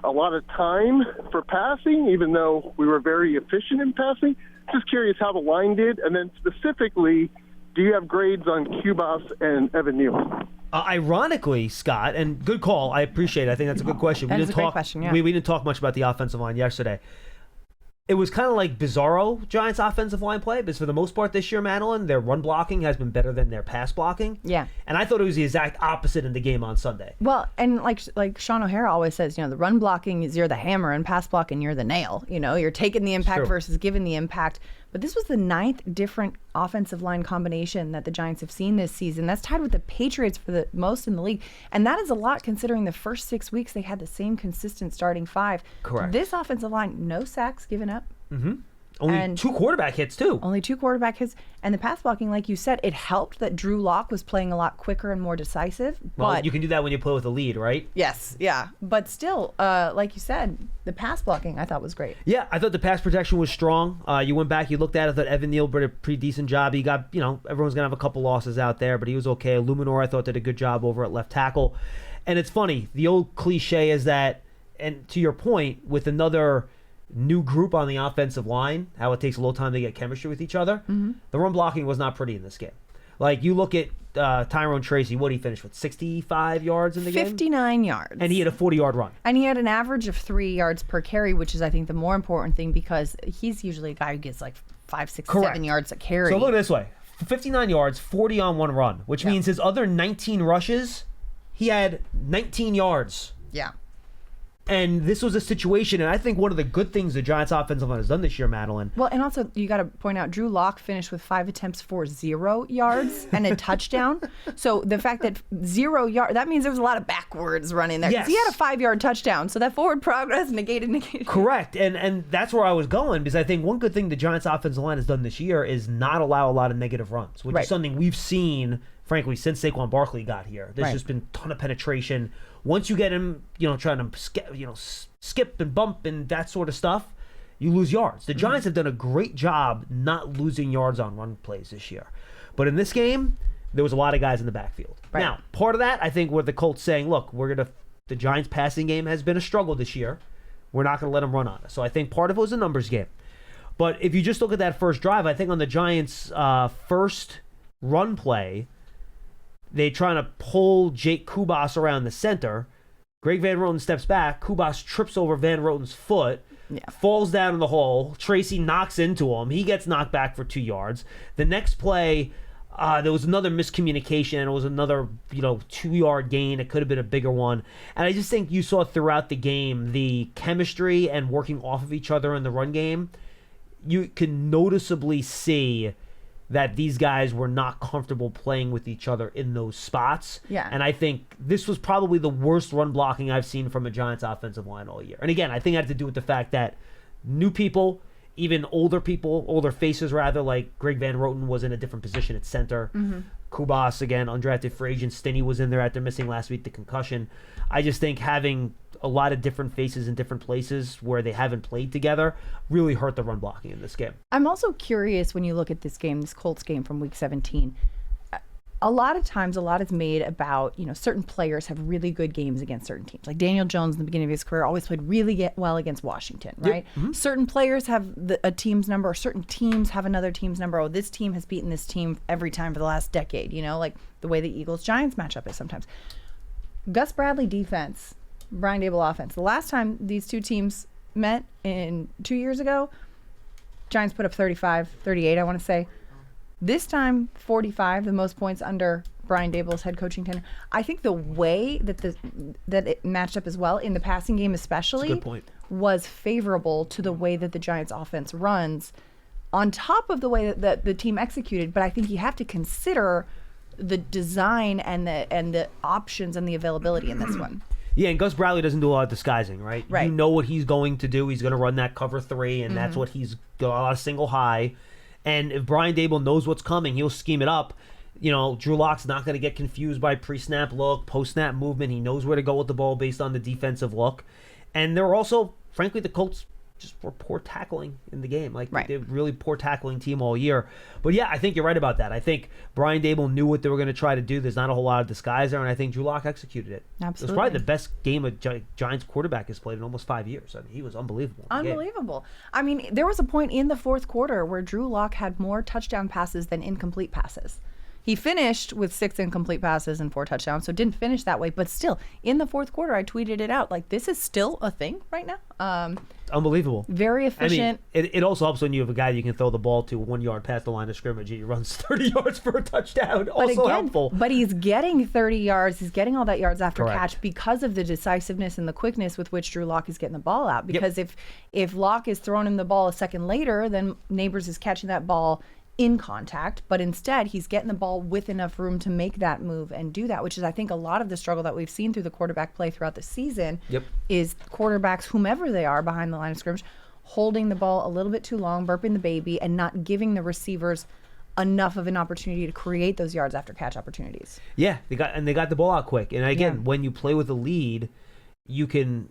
a lot of time for passing, even though we were very efficient in passing. Just curious how the line did. And then specifically, do you have grades on Cubas and Evan Neal? Ironically, Scott, and good call. I appreciate it. I think that's a good question. That is a great question, yeah. We didn't talk much about the offensive line yesterday. It was kind of like bizarro Giants offensive line play, because for the most part this year, Madeline, their run blocking has been better than their pass blocking. Yeah. And I thought it was the exact opposite in the game on Sunday. Well, and like Sean O'Hara always says, you know, the run blocking is you're the hammer, and pass blocking you're the nail. You know, you're taking the impact versus giving the impact. But this was the 9th different offensive line combination that the Giants have seen this season. That's tied with the Patriots for the most in the league. And that is a lot considering the first 6 weeks they had the same consistent starting 5. Correct. This offensive line, no sacks given up. Mm-hmm. Only 2 quarterback hits, too. Only 2 quarterback hits. And the pass blocking, like you said, it helped that Drew Lock was playing a lot quicker and more decisive. Well, but you can do that when you play with a lead, right? yes, yeah. But still, like you said, the pass blocking I thought was great. Yeah, I thought the pass protection was strong. You went back, you looked at it, I thought Evan Neal did a pretty decent job. He got, you know, everyone's going to have a couple losses out there, but he was okay. Luminor, I thought, did a good job over at left tackle. And it's funny, the old cliche is that, and to your point, with another new group on the offensive line, how it takes a little time to get chemistry with each other, the run blocking was not pretty in this game. Like, you look at Tyrone Tracy, what he finished with, 65 yards in the game? 59 yards. And he had a 40-yard run. And he had an average of 3 yards per carry, which is, I think, the more important thing, because he's usually a guy who gets like 5, 6, Correct. 7 yards a carry. So look at it this way. 59 yards, 40 on one run, which means his other 19 rushes, he had 19 yards. Yeah. And this was a situation, and I think one of the good things the Giants offensive line has done this year, Madeline. Well, and also you got to point out Drew Lock finished with 5 attempts for 0 yards and a touchdown. So the fact that 0 yards, that means there was a lot of backwards running there. 'Cause he had a 5-yard touchdown, so that forward progress negated. Correct, and that's where I was going, because I think one good thing the Giants offensive line has done this year is not allow a lot of negative runs, which is something we've seen, frankly, since Saquon Barkley got here. There's just been a ton of penetration. Once you get him, you know, trying to skip and bump and that sort of stuff, you lose yards. The Giants have done a great job not losing yards on run plays this year. But in this game, there was a lot of guys in the backfield. Right. Now, part of that, I think, were the Colts saying, look, the Giants passing game has been a struggle this year. We're not going to let them run on us. So I think part of it was a numbers game. But if you just look at that first drive, I think on the Giants' first run play, They're trying to pull Jake Kubas around the center. Greg Van Roten steps back. Kubas trips over Van Roten's foot, falls down in the hole. Tracy knocks into him. He gets knocked back for 2 yards. The next play, there was another miscommunication. It was another 2-yard gain. It could have been a bigger one. And I just think you saw throughout the game the chemistry and working off of each other in the run game. You can noticeably see that these guys were not comfortable playing with each other in those spots. Yeah. And I think this was probably the worst run blocking I've seen from a Giants offensive line all year. And again, I think it had to do with the fact that new people, even older faces rather, like Greg Van Roten was in a different position at center. Kubas, again, undrafted free agent. Stinney was in there after missing last week, the concussion. I just think having a lot of different faces in different places where they haven't played together really hurt the run blocking in this game. I'm also curious when you look at this game, this Colts game from week 17. A lot of times, a lot is made about, certain players have really good games against certain teams. Like Daniel Jones in the beginning of his career always played really well against Washington, right? Certain players have a team's number, or certain teams have another team's number. Oh, this team has beaten this team every time for the last decade, like the way the Eagles-Giants matchup is sometimes. Gus Bradley defense, Brian Dable offense. The last time these two teams met in 2 years ago, Giants put up 35, 38, I want to say. This time, 45, the most points under Brian Dable's head coaching tenure. I think the way that it matched up as well, in the passing game especially, That's a good point. was favorable to the way that the Giants offense runs, on top of the way that the team executed. But I think you have to consider the design and the options and the availability in this one. Yeah, and Gus Bradley doesn't do a lot of disguising, right? Right. You know what he's going to do. He's going to run that cover 3, and that's what he's got, a lot of single high. And if Brian Dable knows what's coming, he'll scheme it up. Drew Lock's not going to get confused by pre-snap look, post-snap movement. He knows where to go with the ball based on the defensive look. And there were also, frankly, the Colts just were poor tackling in the game. They're really poor tackling team all year. But yeah, I think you're right about that. I think Brian Dable knew what they were going to try to do. There's not a whole lot of disguise there, and I think Drew Lock executed it. Absolutely. It was probably the best game a Giants quarterback has played in almost 5 years. I mean, he was unbelievable. Unbelievable. I mean, there was a point in the fourth quarter where Drew Lock had more touchdown passes than incomplete passes. He finished with 6 incomplete passes and 4 touchdowns, so didn't finish that way. But still, in the fourth quarter, I tweeted it out. This is still a thing right now. Unbelievable. Very efficient. I mean, it also helps when you have a guy you can throw the ball to 1 yard past the line of scrimmage and he runs 30 yards for a touchdown. Helpful. But he's getting 30 yards. He's getting all that yards after Correct. catch because of the decisiveness and the quickness with which Drew Lock is getting the ball out. Because if Lock is throwing him the ball a second later, then Nabers is catching that ball in contact, but instead he's getting the ball with enough room to make that move and do that, which is, I think, a lot of the struggle that we've seen through the quarterback play throughout the season. Is quarterbacks, whomever they are behind the line of scrimmage, holding the ball a little bit too long, burping the baby, and not giving the receivers enough of an opportunity to create those yards after catch opportunities. Yeah, they got the ball out quick. And again, when you play with a lead, you can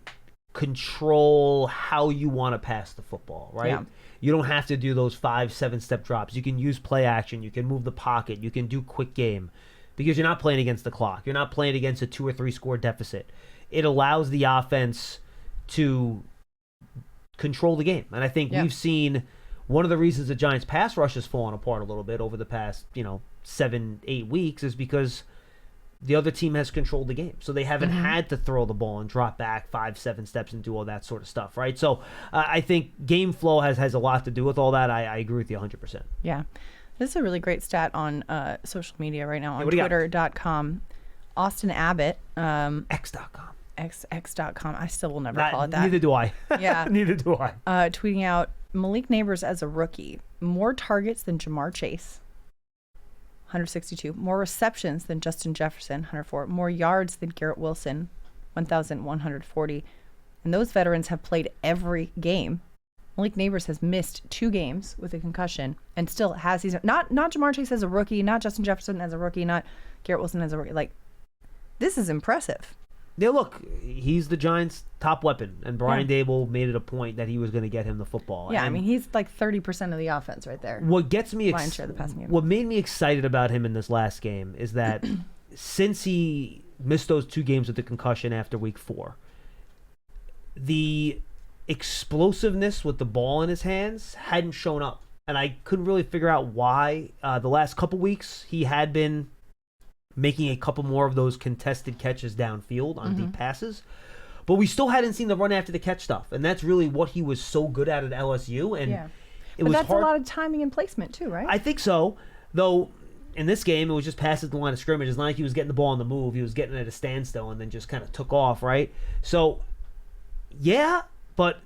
control how you want to pass the football, right? Yeah. You don't have to do those 5-7 step drops. You can use play action. You can move the pocket. You can do quick game because you're not playing against the clock. You're not playing against a 2 or 3 score deficit. It allows the offense to control the game. And I think we've seen one of the reasons the Giants pass rush has fallen apart a little bit over the past, 7-8 weeks is because the other team has controlled the game. So they haven't had to throw the ball and drop back 5-7 steps and do all that sort of stuff, right? So I think game flow has a lot to do with all that. I agree with you 100%. Yeah. This is a really great stat on social media right now on what do you got? Twitter.com. Austin Abbott. X.com. X.com. I still will never call it that. Neither do I. Yeah. Neither do I. Tweeting out Malik Nabers as a rookie. More targets than Jamar Chase. 162. More receptions than Justin Jefferson, 104. More yards than Garrett Wilson, 1,140. And those veterans have played every game. Malik Nabers has missed 2 games with a concussion and still has these. Not Jamar Chase as a rookie, not Justin Jefferson as a rookie, not Garrett Wilson as a rookie. This is impressive. Yeah, look, he's the Giants' top weapon, and Brian Dable made it a point that he was going to get him the football. Yeah, and he's 30% of the offense right there. What gets me the passing game. what made me excited about him in this last game is that since he missed those 2 games with the concussion after week 4, the explosiveness with the ball in his hands hadn't shown up, and I couldn't really figure out why. The last couple weeks he had been making a couple more of those contested catches downfield on deep passes. But we still hadn't seen the run after the catch stuff, and that's really what he was so good at LSU. And it was that's hard. a lot of timing and placement too, right? I think so, though. In this game, it was just passes the line of scrimmage. It's not like he was getting the ball on the move. He was getting it at a standstill and then just kind of took off, right? So, yeah, but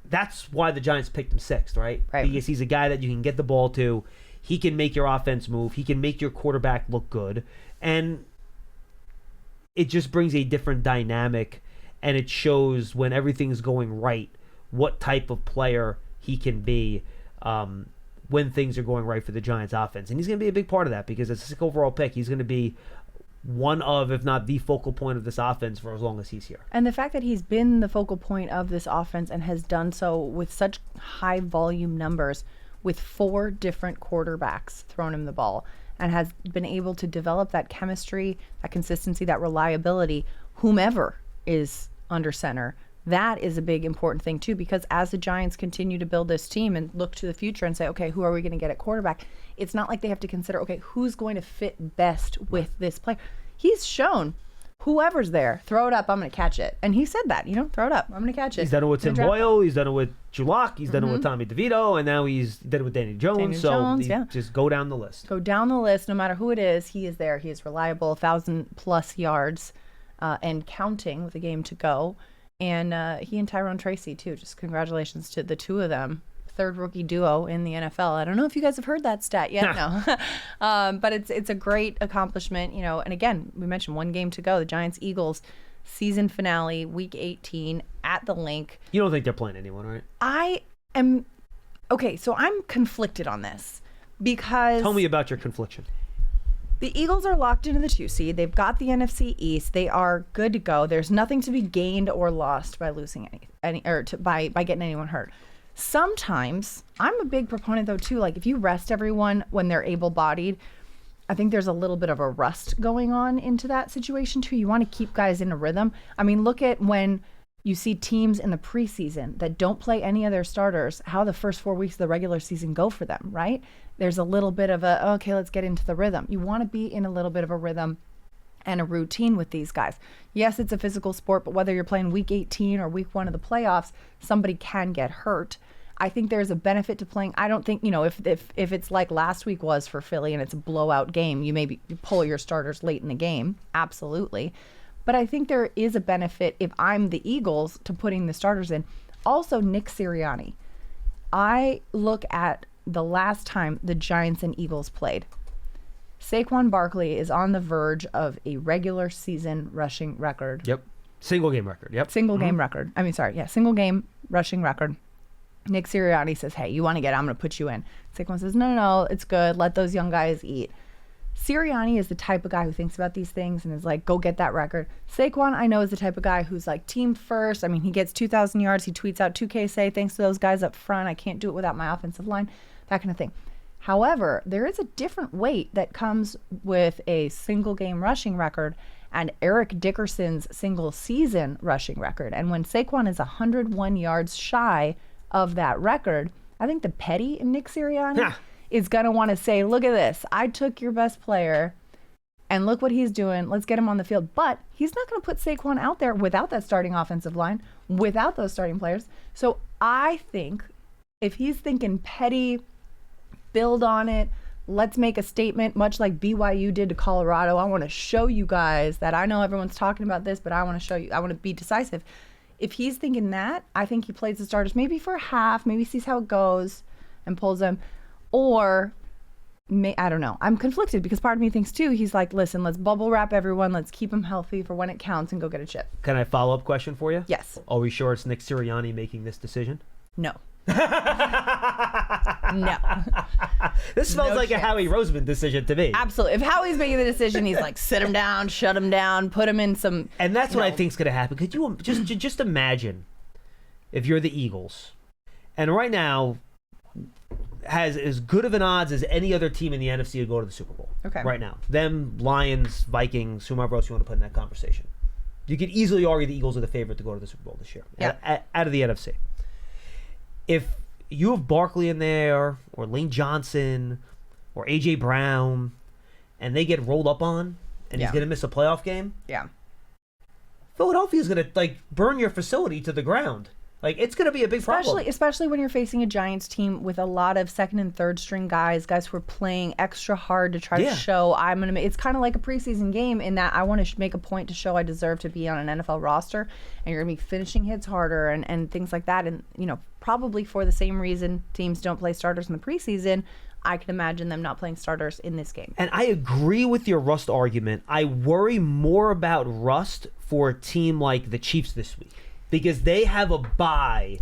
that's why the Giants picked him sixth, right? Because he's a guy that you can get the ball to. He can make your offense move. He can make your quarterback look good. And it just brings a different dynamic, and it shows when everything's going right what type of player he can be when things are going right for the Giants offense. And he's going to be a big part of that because as a 6th overall pick, he's going to be one of, if not the focal point of this offense for as long as he's here. And the fact that he's been the focal point of this offense and has done so with such high volume numbers with 4 different quarterbacks throwing him the ball and has been able to develop that chemistry, that consistency, that reliability, whomever is under center. That is a big important thing too, because as the Giants continue to build this team and look to the future and say, okay, who are we going to get at quarterback? It's not like they have to consider, okay, who's going to fit best with this player? He's shown whoever's there, throw it up, I'm going to catch it. And he said that, throw it up, I'm going to catch it. He's done it with Tim Boyle, he's done it with Julak, he's done it with Tommy DeVito, and now he's done it with Danny Jones. Just go down the list. Go down the list, no matter who it is, he is there. He is reliable, 1,000+ yards and counting with a game to go. And he and Tyrone Tracy, too. Just congratulations to the two of them. 3rd rookie duo in the NFL. I don't know if you guys have heard that stat yet. No. But it's a great accomplishment. And again, we mentioned 1 game to go. The Giants-Eagles season finale, Week 18 at the Link. You don't think they're playing anyone, right? I am... Okay, so I'm conflicted on this because... Tell me about your confliction. The Eagles are locked into the 2 seed. They've got the NFC East. They are good to go. There's nothing to be gained or lost by losing by getting anyone hurt. Sometimes, I'm a big proponent though too, like if you rest everyone when they're able-bodied, I think there's a little bit of a rust going on into that situation too. You want to keep guys in a rhythm. I mean, look at when you see teams in the preseason that don't play any of their starters, how the first 4 weeks of the regular season go for them, right? There's a little bit of okay, let's get into the rhythm. You want to be in a little bit of a rhythm and a routine with these guys. Yes, it's a physical sport, but whether you're playing Week 18 or Week 1 of the playoffs, somebody can get hurt. I think there's a benefit to playing. I don't think, if it's like last week was for Philly and it's a blowout game, you pull your starters late in the game. Absolutely. But I think there is a benefit if I'm the Eagles to putting the starters in. Also, Nick Sirianni. I look at the last time the Giants and Eagles played. Saquon Barkley is on the verge of a regular season rushing record. Yep. Single game record. Yep. Single game record. Single game rushing record. Nick Sirianni says, hey, you want to I'm going to put you in. Saquon says, no, it's good. Let those young guys eat. Sirianni is the type of guy who thinks about these things and is like, go get that record. Saquon, I know, is the type of guy who's like team first. I mean, he gets 2,000 yards. He tweets out 2K, say, thanks to those guys up front. I can't do it without my offensive line, that kind of thing. However, there is a different weight that comes with a single game rushing record and Eric Dickerson's single season rushing record. And when Saquon is 101 yards shy of that record, I think the petty in Nick Sirianni is going to want to say, look at this. I took your best player and look what he's doing. Let's get him on the field. But he's not going to put Saquon out there without that starting offensive line, without those starting players. So I think if he's thinking petty, build on it, let's make a statement, much like BYU did to Colorado. I want to show you guys that I know everyone's talking about this, but I want to show you, I want to be decisive. If he's thinking that, I think he plays the starters maybe for a half, maybe sees how it goes and pulls them. Or, I don't know. I'm conflicted because part of me thinks too, he's like, listen, let's bubble wrap everyone. Let's keep them healthy for when it counts and go get a chip. Can I follow-up question for you? Yes. Are we sure it's Nick Sirianni making this decision? No. No. This smells like a Howie Roseman decision to me. Absolutely. If Howie's making the decision, he's like, sit him down, shut him down, put him in some... And that's what I think's going to happen. Could you just imagine if you're the Eagles, and right now has as good of an odds as any other team in the NFC to go to the Super Bowl. Okay. Right now. Them, Lions, Vikings, whomever else you want to put in that conversation. You could easily argue the Eagles are the favorite to go to the Super Bowl this year. Yeah. Out of the NFC. If you have Barkley in there, or Lane Johnson, or A.J. Brown, and they get rolled up on, and he's going to miss a playoff game, Philadelphia's going to like burn your facility to the ground. Like, it's going to be a big problem. Especially when you're facing a Giants team with a lot of second and third string guys who are playing extra hard to try to show it's kind of like a preseason game in that I want to make a point to show I deserve to be on an NFL roster, and you're going to be finishing hits harder and things like that. And, probably for the same reason teams don't play starters in the preseason, I can imagine them not playing starters in this game. And I agree with your rust argument. I worry more about rust for a team like the Chiefs this week, because they have a bye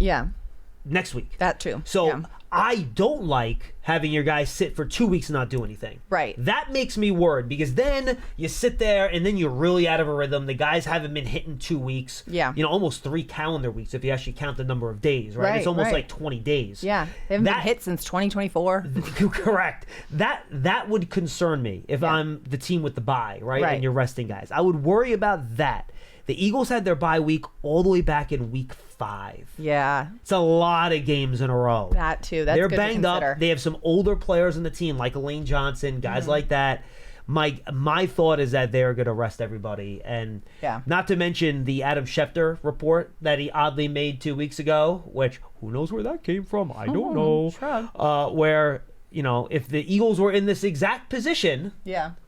next week. That too. So I don't like having your guys sit for 2 weeks and not do anything. Right. That makes me worried, because then you sit there and then you're really out of a rhythm. The guys haven't been hitting 2 weeks. Yeah. Almost 3 calendar weeks if you actually count the number of days, right? It's almost like 20 days. Yeah. They haven't been hit since 2024. Correct. That would concern me if I'm the team with the bye, right? And you're resting guys. I would worry about that. The Eagles had their bye week all the way back in week 5. Yeah. It's a lot of games in a row. That too. That's They're good banged to consider. up. They have some older players in the team, like Elaine Johnson, guys like that. My thought is that they're going to rest everybody. And not to mention the Adam Schefter report that he oddly made 2 weeks ago, which who knows where that came from? I don't know. Shrug. Where, if the Eagles were in this exact position,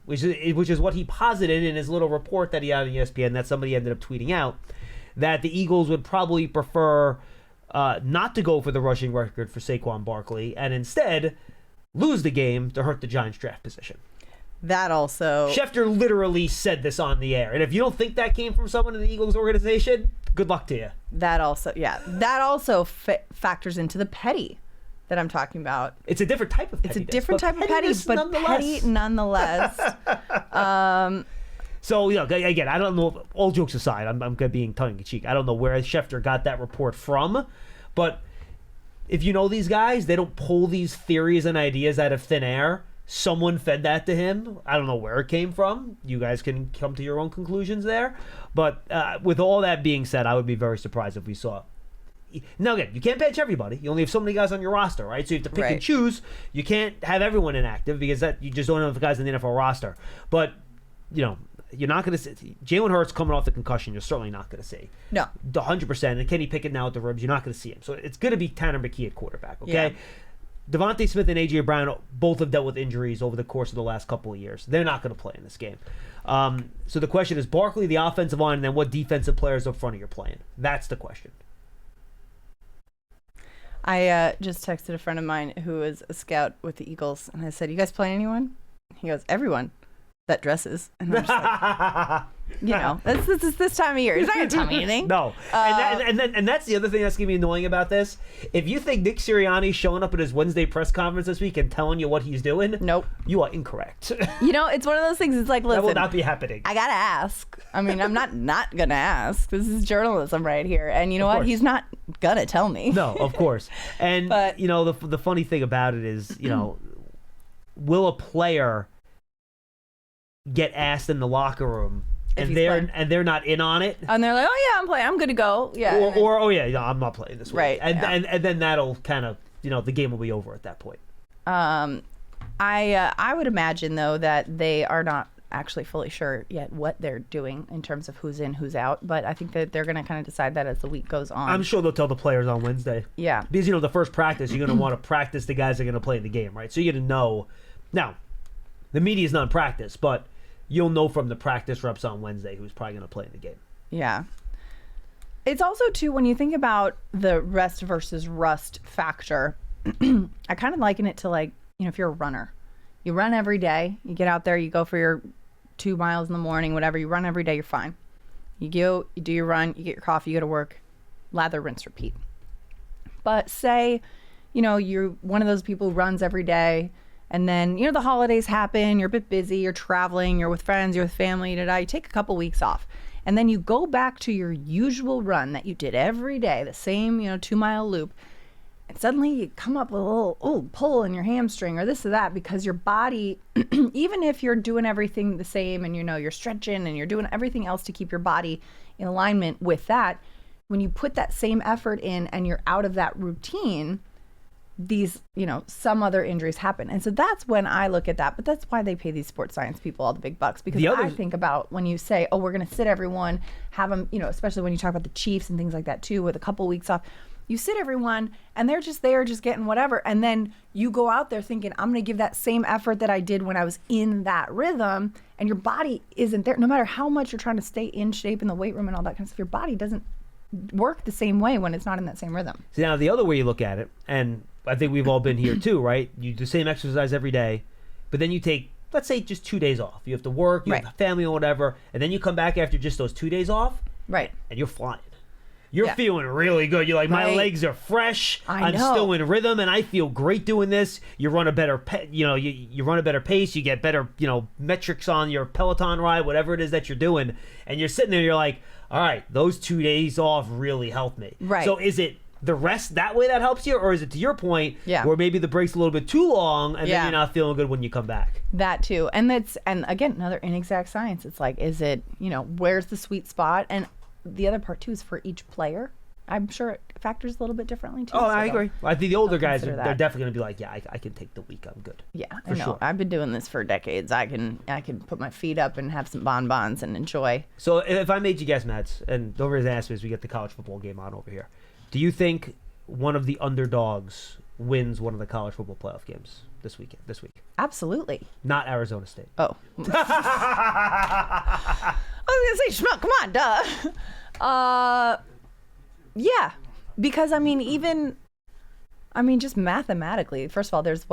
which is what he posited in his little report that he had on ESPN that somebody ended up tweeting out, that the Eagles would probably prefer not to go for the rushing record for Saquon Barkley and instead lose the game to hurt the Giants' draft position. That also... Schefter literally said this on the air. And if you don't think that came from someone in the Eagles organization, good luck to you. That also factors into the petty that I'm talking about. It's a different type of pettiness. It's a different type of petty, but petty nonetheless. So, again, I don't know, all jokes aside, I'm being tongue-in-cheek. I don't know where Schefter got that report from, but if you know these guys, they don't pull these theories and ideas out of thin air. Someone fed that to him. I don't know where it came from. You guys can come to your own conclusions there. But with all that being said, I would be very surprised if we saw... Now, again, you can't bench everybody. You only have so many guys on your roster, right? So you have to pick and choose. You can't have everyone inactive because you just don't have the guys on the NFL roster. But, you're not going to see... Jalen Hurts coming off the concussion, you're certainly not going to see. No. 100%. And Kenny Pickett now at the ribs, you're not going to see him. So it's going to be Tanner McKee at quarterback, okay? Devontae Smith and A.J. Brown both have dealt with injuries over the course of the last couple of years. They're not going to play in this game. So the question is, Barkley, the offensive line, and then what defensive players up front are you playing? That's the question. I just texted a friend of mine who is a scout with the Eagles, and I said, "You guys play anyone?" He goes, "Everyone that dresses." And I'm just like, this time of year. He's not going to tell me anything. No. And that's the other thing that's going to be annoying about this. If you think Nick Sirianni's showing up at his Wednesday press conference this week and telling you what he's doing, nope, you are incorrect. It's one of those things. It's like, listen, that will not be happening. I got to ask. I mean, I'm not going to ask. This is journalism right here. And you know what? He's not going to tell me. No, of course. And, but, the funny thing about it is, will a player get asked in the locker room and they're not in on it, and they're like, "Oh yeah, I'm playing. I'm good to go." Yeah. Or "Oh yeah, no, I'm not playing this week." Right. And then that'll kind of the game will be over at that point. I would imagine though that they are not actually fully sure yet what they're doing in terms of who's in, who's out. But I think that they're going to kind of decide that as the week goes on. I'm sure they'll tell the players on Wednesday. Yeah. Because the first practice, you're going to want to practice the guys that are going to play in the game, right? So you're going to know. Now, the media's not in practice, but you'll know from the practice reps on Wednesday who's probably going to play in the game. Yeah. It's also, too, when you think about the rest versus rust factor, I kind of liken it to, like, if you're a runner. You run every day. You get out there. You go for your 2 miles in the morning, whatever. You run every day. You're fine. You go, you do your run. You get your coffee. You go to work. Lather, rinse, repeat. But say, you're one of those people who runs every day. And then, the holidays happen, you're a bit busy, you're traveling, you're with friends, you're with family, you take a couple weeks off. And then you go back to your usual run that you did every day, the same, 2-mile loop. And suddenly you come up with a little pull in your hamstring or this or that because your body, even if you're doing everything the same and you're stretching and you're doing everything else to keep your body in alignment with that, when you put that same effort in and you're out of that routine, these, some other injuries happen. And so that's when I look at that. But that's why they pay these sports science people all the big bucks. Because I think about when you say, we're going to sit everyone, have them, especially when you talk about the Chiefs and things like that too, with a couple weeks off. You sit everyone and they're just there just getting whatever. And then you go out there thinking, I'm going to give that same effort that I did when I was in that rhythm. And your body isn't there. No matter how much you're trying to stay in shape in the weight room and all that kind of stuff, your body doesn't work the same way when it's not in that same rhythm. See, now the other way you look at it, and I think we've all been here too, right? You do the same exercise every day, but then you take, let's say, just 2 days off. You have to work, you have a family or whatever, and then you come back after just those 2 days off, right? And you're flying. You're feeling really good. You're like, my legs are fresh. I'm still in rhythm, and I feel great doing this. You run a better, you run a better pace. You get better, metrics on your Peloton ride, whatever it is that you're doing, and you're sitting there. You're like, all right, those 2 days off really helped me. Right. So is it the rest that way that helps you, or is it to your point where maybe the break's a little bit too long, and then you're not feeling good when you come back? That too, and again another inexact science. It's like, is it where's the sweet spot? And the other part too is for each player. I'm sure it factors a little bit differently too. Oh, I agree. I think the older guys they're definitely going to be like, I can take the week. I'm good. Yeah, for sure. I've been doing this for decades. I can put my feet up and have some bonbons and enjoy. So if I made you guess, Mads, and don't raise ask me as we get the college football game on over here, do you think one of the underdogs wins one of the college football playoff games this week? Absolutely. Not Arizona State. Oh. I was gonna say, Schmuck, come on, duh. Yeah, because just mathematically, first of all, there's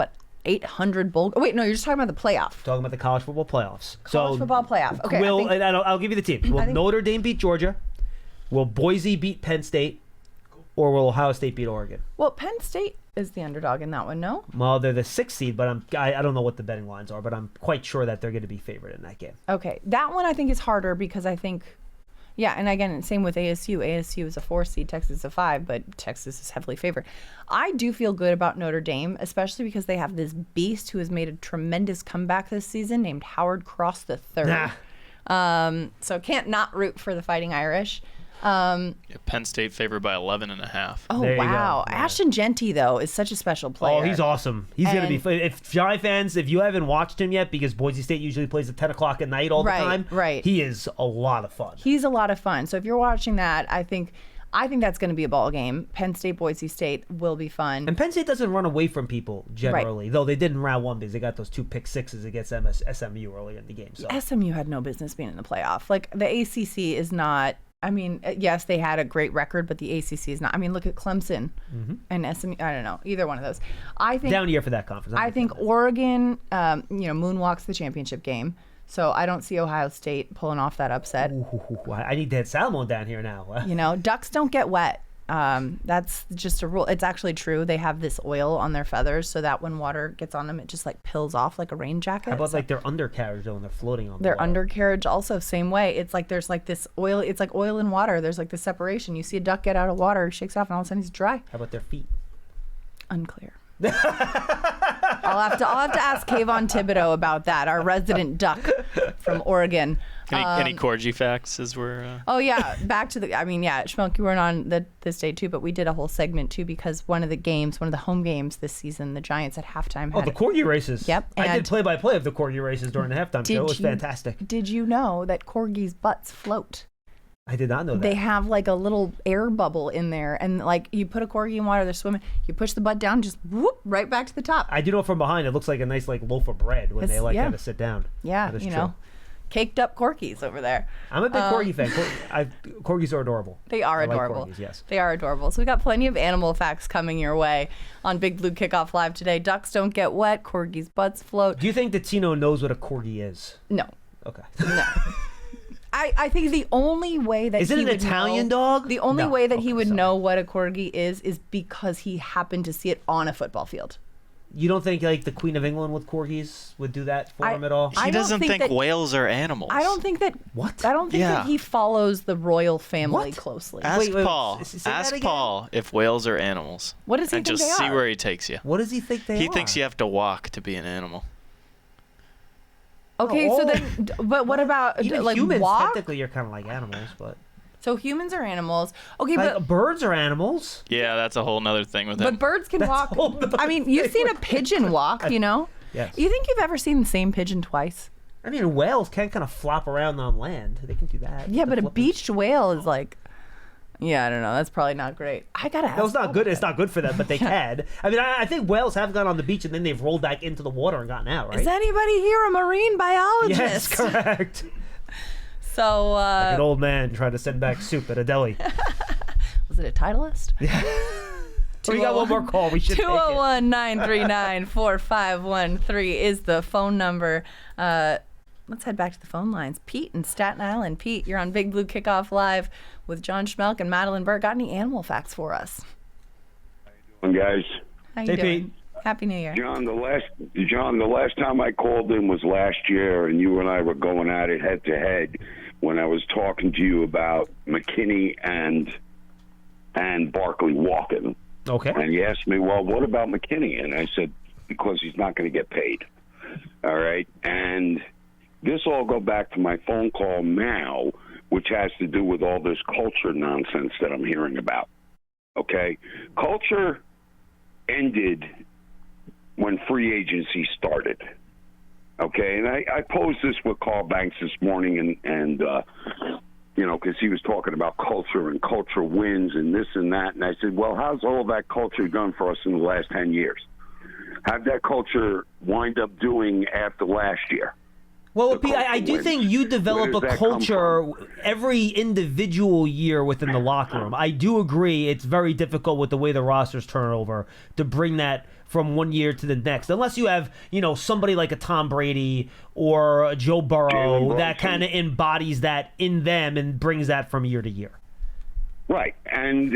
800 bowl. Wait, no, you're just talking about the playoff. Talking about the college football playoffs. College football playoff. Okay. I'll give you the team. Will Notre Dame beat Georgia? Will Boise beat Penn State? Or will Ohio State beat Oregon? Well, Penn State is the underdog in that one, no? Well, they're the 6th seed, but I don't know what the betting lines are, but I'm quite sure that they're going to be favored in that game. Okay, that one I think is harder because I think. Yeah, and again, same with ASU. ASU is a 4 seed, Texas is a 5, but Texas is heavily favored. I do feel good about Notre Dame, especially because they have this beast who has made a tremendous comeback this season named Howard Cross III. So can't not root for the Fighting Irish. Penn State favored by 11.5. Oh, there wow. Ashton Genty, though, is such a special player. Oh, he's awesome. He's going to be fun. If Giant fans, if you haven't watched him yet, because Boise State usually plays at 10 o'clock at night all the time, he is a lot of fun. He's a lot of fun. So if you're watching that, I think that's going to be a ball game. Penn State, Boise State will be fun. And Penn State doesn't run away from people generally, though they did in round one because they got those 2 pick sixes against SMU earlier in the game. So SMU had no business being in the playoff. Like, the ACC is not. Yes, they had a great record, but the ACC is not. Look at Clemson and SMU. I don't know, either one of those. I think down year for that conference. I think Oregon, moonwalks the championship game. So I don't see Ohio State pulling off that upset. I need to have Salmon down here now. Ducks don't get wet. That's just a rule. It's actually true. They have this oil on their feathers so that when water gets on them, it just pills off like a rain jacket. How about their undercarriage though when they're floating on their the water? undercarriage also same way. It's like there's this oil. It's like oil and water. There's this separation. You see a duck get out of water, shakes off, and all of a sudden he's dry. How about their feet? Unclear. I'll have to ask Kayvon Thibodeau about that, our resident duck from Oregon. Any Corgi facts as we're... Oh, yeah. Back to the... Schmelk, you weren't on this day, too, but we did a whole segment, too, because one of the home games this season, the Giants at halftime had... Oh, the Corgi races. Yep. I did play-by-play of the Corgi races during the halftime show. It was fantastic. Did you know that Corgis' butts float? I did not know that. They have a little air bubble in there, and you put a Corgi in water, they're swimming, you push the butt down, just whoop, right back to the top. I do know from behind, it looks like a nice loaf of bread when they kind of sit down. Yeah, that is true. Caked up Corgis over there. I'm a big Corgi fan. Corgis are adorable. They are adorable. Like Corgis, yes. They are adorable. So we got plenty of animal facts coming your way on Big Blue Kickoff Live today. Ducks don't get wet. Corgis' butts float. Do you think that Tino knows what a Corgi is? No. Okay. No. I think the only way that is it an Italian dog? The only way that he would know what a Corgi is because he happened to see it on a football field. You don't think the Queen of England with corgis would do that for him at all? He doesn't think whales are animals. I don't think that. What? I don't think that he follows the royal family closely. Ask Paul. Ask Paul if whales are animals. What does he think they are? And just see where he takes you. What does he think they are? He thinks you have to walk to be an animal. Okay, so then, but what about even humans? walk? Technically, you're kind of like animals, but So humans are animals. Okay, Like, but birds are animals. Yeah, that's a whole nother thing with but him. birds can walk. a whole nother I mean, you've seen a pigeon walk, you know? Yes. You think you've ever seen the same pigeon twice? I mean, whales can kind of flop around on land. They can do that. Yeah, The but a flippers. beached whale is like, yeah, I don't know. That's probably not great. I gotta ask. No, it's not good. It's not good for them, but they can. I mean, I think whales have gone on the beach and then they've rolled back into the water and gotten out, right? Is anybody here a marine biologist? Yes, correct. So, An old man trying to send back soup at a deli. was it a Titleist? We got one more call. We should take it. 201-939-4513 is the phone number. Let's head back to the phone lines. Pete in Staten Island. Pete, you're on Big Blue Kickoff Live with John Schmelk and Madeline Burke. Got any animal facts for us? Guys, How you Hey, doing? Pete. Happy New Year. John, the last time I called in was last year, and you and I were going at it head to head when I was talking to you about McKinney and Barkley walking. Okay. And you asked me, well, what about McKinney? And I said, because he's not going to get paid. All right. And this all go back to my phone call now, which has to do with all this culture nonsense that I'm hearing about. Okay. Culture ended when free agency started. Okay. And I posed this with Carl Banks this morning and you know, because he was talking about culture and culture wins and this and that. And I said, well, how's all that culture done for us in the last 10 years? How'd that culture wind up doing after last year? Well, Pete, I do think you develop Where does a that come culture from? every individual year within the locker room. I do agree it's very difficult with the way the rosters turn over to bring that from one year to the next, unless you have, you know, somebody like a Tom Brady or a Joe Burrow Jalen that Brunson. kind of embodies that in them and brings that from year to year. Right. And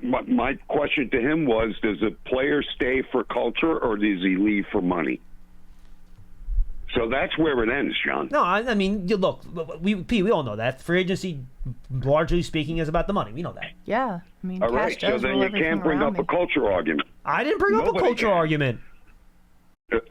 my question to him was, does a player stay for culture or does he leave for money? So that's where it ends, John. No, I mean, look, Pete, we all know that. Free agency, largely speaking, is about the money. We know that. Yeah. I mean, All cash right, so does then rule you everything can't bring around up a me. culture argument. I didn't bring up a Nobody culture can. argument.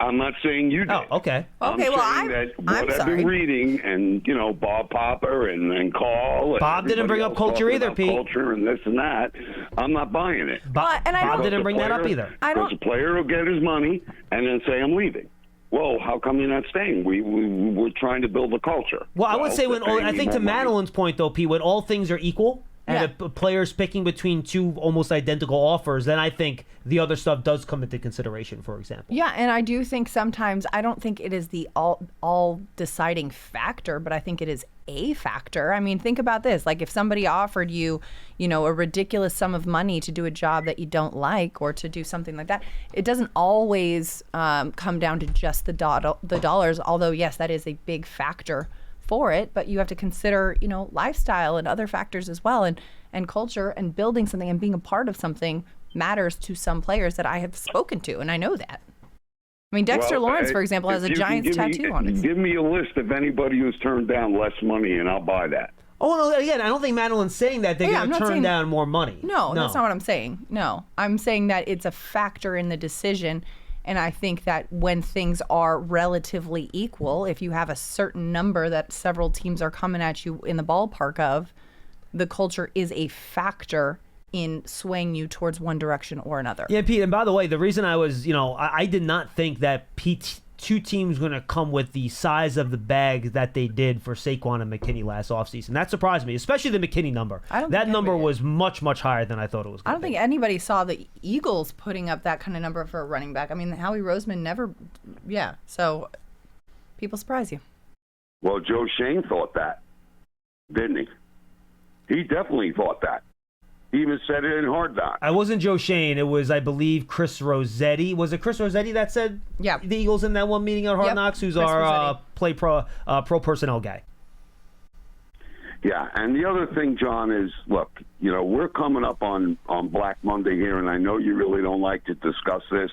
I'm not saying you did. Oh, okay. Okay, I'm well, saying that I'm what I've sorry. been reading, and you know, Bob Popper and Carl. And Bob didn't bring up everybody else culture talking either, about Pete. Culture and this and that. I'm not buying it. Well, and I Bob don't- didn't bring that up either. I Because don't- the player will get his money and then say, I'm leaving. Well, how come you're not staying? We're trying to build a culture. Well, I would So say they're when paying I me think to more money. Madeline's point though, Pete, when all things are equal and Yeah. a player's picking between two almost identical offers, then I think the other stuff does come into consideration. For example, Yeah, and I do think sometimes, I don't think it is the all deciding factor, but I think it is a factor. I mean, think about this. Like if somebody offered you, you know, a ridiculous sum of money to do a job that you don't like or to do something like that, it doesn't always come down to just the dollars, although yes, that is a big factor for it, but you have to consider, you know, lifestyle and other factors as well, and culture and building something and being a part of something matters to some players that I have spoken to, and I know that. I mean, Dexter Well, Lawrence, for example, has a if you can Giants give me- tattoo on his. Give me a list of anybody who's turned down less money, and I'll buy that. oh no, again, I don't think Madeline's saying that they're Yeah, I'm going to not turn saying- down more money. No, that's not what I'm saying. No, I'm saying that it's a factor in the decision. And I think that when things are relatively equal, if you have a certain number that several teams are coming at you in the ballpark of, the culture is a factor in swaying you towards one direction or another. Yeah, Pete. And by the way, the reason I was, you know, I did not think that two teams were going to come with the size of the bag that they did for Saquon and McKinney last offseason. That surprised me, especially the McKinney number. I don't That think number anybody- was much, much higher than I thought it was I going don't think anybody saw the Eagles putting up that kind of number for a running back. I mean, Howie Roseman never, yeah. So people surprise you. Well, Joe Shane thought that, didn't he? He definitely thought that. He even said it in Hard Knock. I wasn't Joe Shane. It was, I believe, Chris Rossetti. Was it Chris Rossetti that said Yeah. the Eagles in that one meeting at Hard Yep, Knocks? Who's Chris our Rossetti. pro personnel guy? Yeah, and the other thing, John, is look, you know, we're coming up on Black Monday here, and I know you really don't like to discuss this.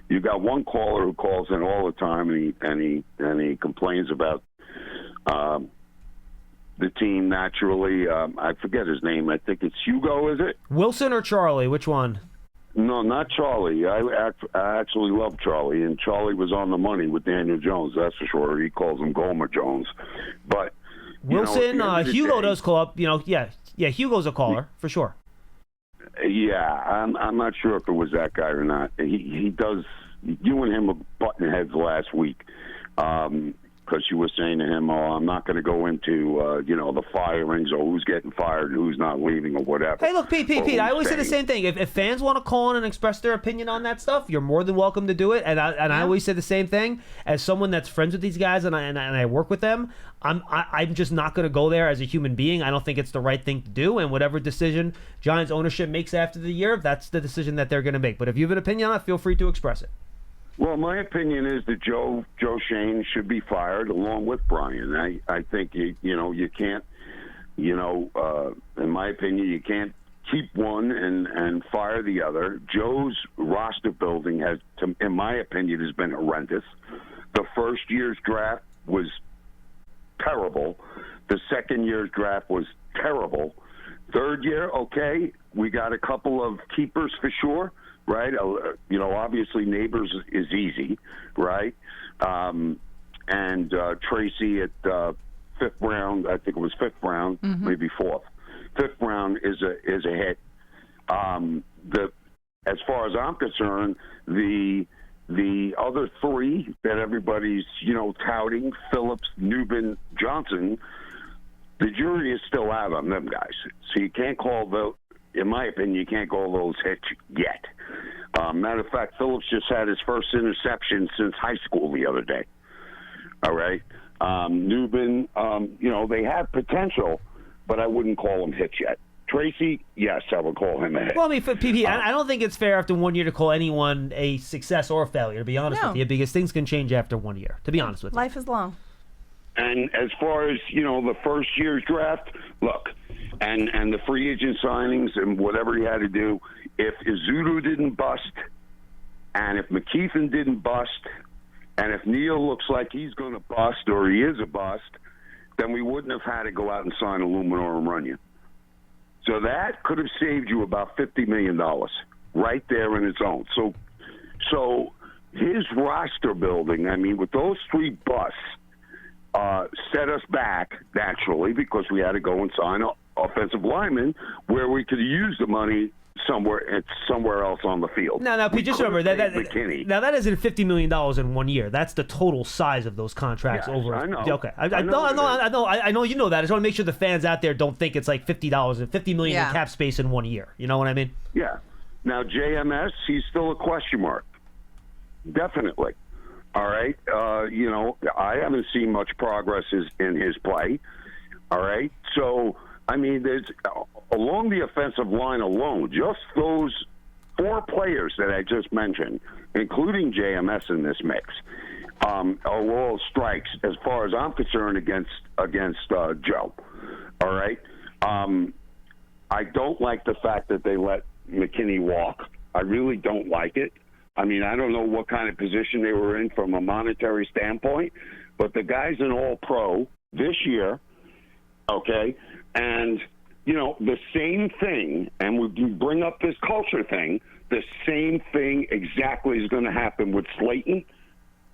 You got one caller who calls in all the time, and he complains about the team. Naturally, I forget his name. I think it's Hugo. Is it? Wilson or Charlie? Which one? No, not Charlie. I actually love Charlie, and Charlie was on the money with Daniel Jones. That's for sure. He calls him Gomer Jones, but Wilson, Hugo does call up. Yeah, Hugo's a caller for sure. Yeah, I'm not sure if it was that guy or not. He does. You and him were butting heads last week because you were saying to him, "Oh, I'm not going to go into the firings or who's getting fired and who's not leaving or whatever." Hey, look, Pete. I always say the same thing. If fans want to call in and express their opinion on that stuff, you're more than welcome to do it. And I always say the same thing. As someone that's friends with these guys and I work with them, I'm just not going to go there as a human being. I don't think it's the right thing to do. And whatever decision Giants ownership makes after the year, that's the decision that they're going to make. But if you have an opinion on it, feel free to express it. Well, my opinion is that Joe Shane should be fired along with Brian. I think you can't, in my opinion, you can't keep one and fire the other. Joe's roster building in my opinion, has been horrendous. The first year's draft was terrible. The second year's draft was terrible. Third year, okay, we got a couple of keepers for sure. Right, obviously Nabers is easy, right? And Tracy at fifth round, I think it was fifth round, maybe fourth. Fifth round is a hit. As far as I'm concerned, the other three that everybody's touting, Phillips, Newman, Johnson, the jury is still out on them guys. So you can't call in my opinion, you can't call those hits yet. Matter of fact, Phillips just had his first interception since high school the other day. All right. Newman, they have potential, but I wouldn't call them hits yet. Tracy, yes, I would call him a hit. Well, I mean, for PP, I don't think it's fair after 1 year to call anyone a success or a failure, to be honest with you, because things can change after 1 year, to be honest with you. Life is long. And as far as, the first year's draft, look, and the free agent signings and whatever he had to do, if Izzudu didn't bust, and if McKeithen didn't bust, and if Neal looks like he's going to bust or he is a bust, then we wouldn't have had to go out and sign Illuminor and Runyon. So that could have saved you about $50 million right there in its own. So his roster building, I mean, with those three busts, set us back naturally because we had to go and sign an offensive lineman where we could use the money somewhere else on the field. Now, Pete, just remember that McKinney. Now that isn't $50 million in 1 year. That's the total size of those contracts. Yes, over. I know. Okay, I know you know that. I just want to make sure the fans out there don't think it's like $50 million in cap space in 1 year. You know what I mean? Yeah. Now JMS, he's still a question mark. Definitely. All right. I haven't seen much progress in his play. All right. So, I mean, there's along the offensive line alone, just those four players that I just mentioned, including JMS in this mix, are all strikes as far as I'm concerned against Joe. All right. I don't like the fact that they let McKinney walk. I really don't like it. I mean, I don't know what kind of position they were in from a monetary standpoint, but the guy's an all-pro this year, okay? And, the same thing, and we bring up this culture thing, the same thing exactly is going to happen with Slayton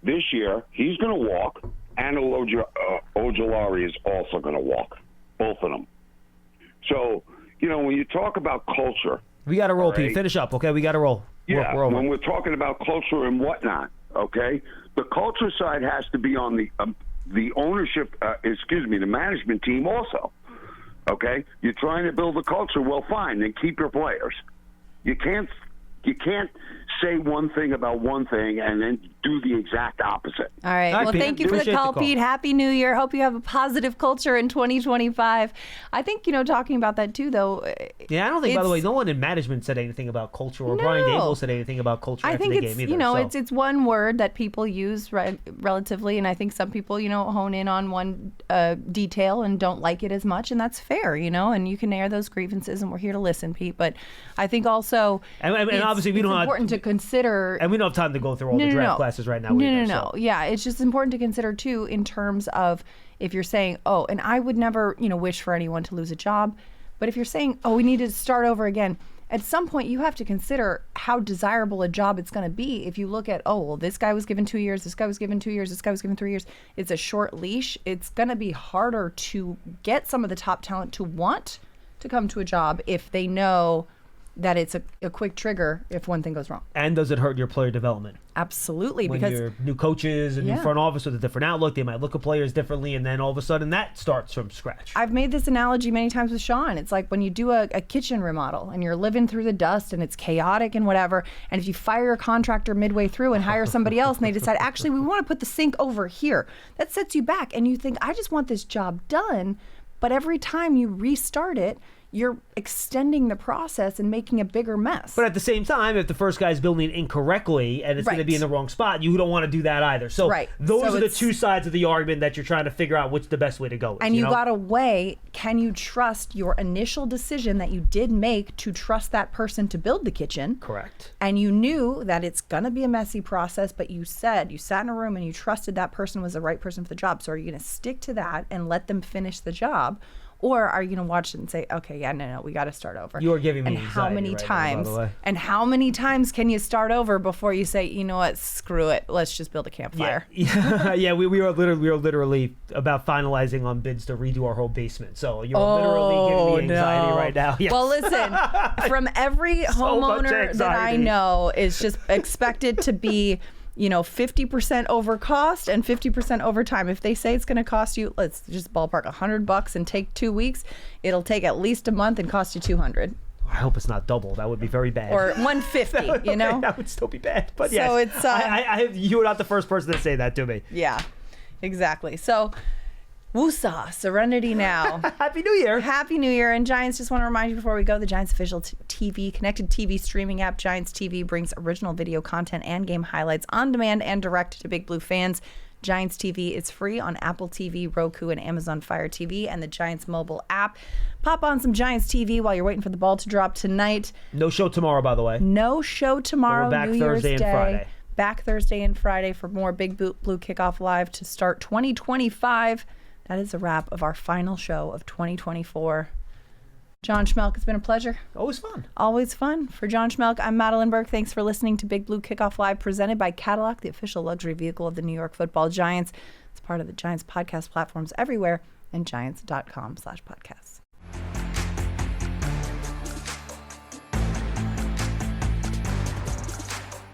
this year. He's going to walk, and Ojolari is also going to walk, both of them. So, when you talk about culture... We got to roll, right? Pete. Finish up, okay? We got to roll. Yeah, we're when we're talking about culture and whatnot, okay, the culture side has to be on the ownership, the management team also, okay? You're trying to build a culture, well, fine, then keep your players. You can't say one thing about one thing and then do the exact opposite. All right. Well, Pete. thank you for the call, Pete. Happy New Year. Hope you have a positive culture in 2025. I think, talking about that too, though. Yeah, I don't think, by the way, no one in management said anything about culture, or Brian Dable said anything about culture after the game either. I think it's one word that people use relatively, and I think some people, hone in on one detail and don't like it as much, and that's fair, and you can air those grievances, and we're here to listen, Pete. But I think also, and obviously we don't have important to consider, and we don't have time to go through all the draft classes right now. No. Yeah, it's just important to consider too in terms of if you're saying, and I would never, wish for anyone to lose a job, but if you're saying, we need to start over again, at some point you have to consider how desirable a job it's going to be. If you look at, oh, well, this guy was given 2 years, this guy was given 2 years, this guy was given 3 years, it's a short leash. It's going to be harder to get some of the top talent to want to come to a job if they know that it's a quick trigger if one thing goes wrong. And does it hurt your player development? Absolutely. When because you're new coaches and new front office with a different outlook, they might look at players differently, and then all of a sudden that starts from scratch. I've made this analogy many times with Sean. It's like when you do a kitchen remodel and you're living through the dust and it's chaotic and whatever, and if you fire a contractor midway through and hire somebody else and they decide, actually, we want to put the sink over here, that sets you back. And you think, I just want this job done. But every time you restart it, you're extending the process and making a bigger mess. But at the same time, if the first guy's building it incorrectly and it's going to be in the wrong spot, you don't want to do that either. So those are the two sides of the argument that you're trying to figure out which the best way to go is. And you got to weigh, can you trust your initial decision that you did make to trust that person to build the kitchen? Correct. And you knew that it's going to be a messy process, but you sat in a room and you trusted that person was the right person for the job. So are you going to stick to that and let them finish the job? Or are you going to watch it and say, okay, no, we got to start over? You are giving me anxiety how many right times? Now, by the way. And how many times can you start over before you say, you know what, screw it, let's just build a campfire? Yeah, we are literally about finalizing on bids to redo our whole basement. So you're literally giving me anxiety right now. Yes. Well, listen, from every homeowner that I know is just expected to be 50% over cost and 50% over time. If they say it's going to cost you, let's just ballpark $100 and take 2 weeks, it'll take at least a month and cost you $200. I hope it's not double. That would be very bad. Or $150, That would still be bad. But so yes, it's, you are not the first person to say that to me. Yeah, exactly. So, woosah, serenity now. Happy New Year. Happy New Year. And Giants, just want to remind you before we go, the Giants official TV, connected TV streaming app, Giants TV, brings original video content and game highlights on demand and direct to Big Blue fans. Giants TV is free on Apple TV, Roku, and Amazon Fire TV, and the Giants mobile app. Pop on some Giants TV while you're waiting for the ball to drop tonight. No show tomorrow, by the way. No show tomorrow. We're back New Thursday Year's and Day. Friday. Back Thursday and Friday for more Big Blue Kickoff Live to start 2025. That is a wrap of our final show of 2024. John Schmelk, it's been a pleasure. Always fun. Always fun. For John Schmelk, I'm Madeline Burke. Thanks for listening to Big Blue Kickoff Live, presented by Cadillac, the official luxury vehicle of the New York Football Giants. It's part of the Giants podcast platforms everywhere and giants.com/podcasts.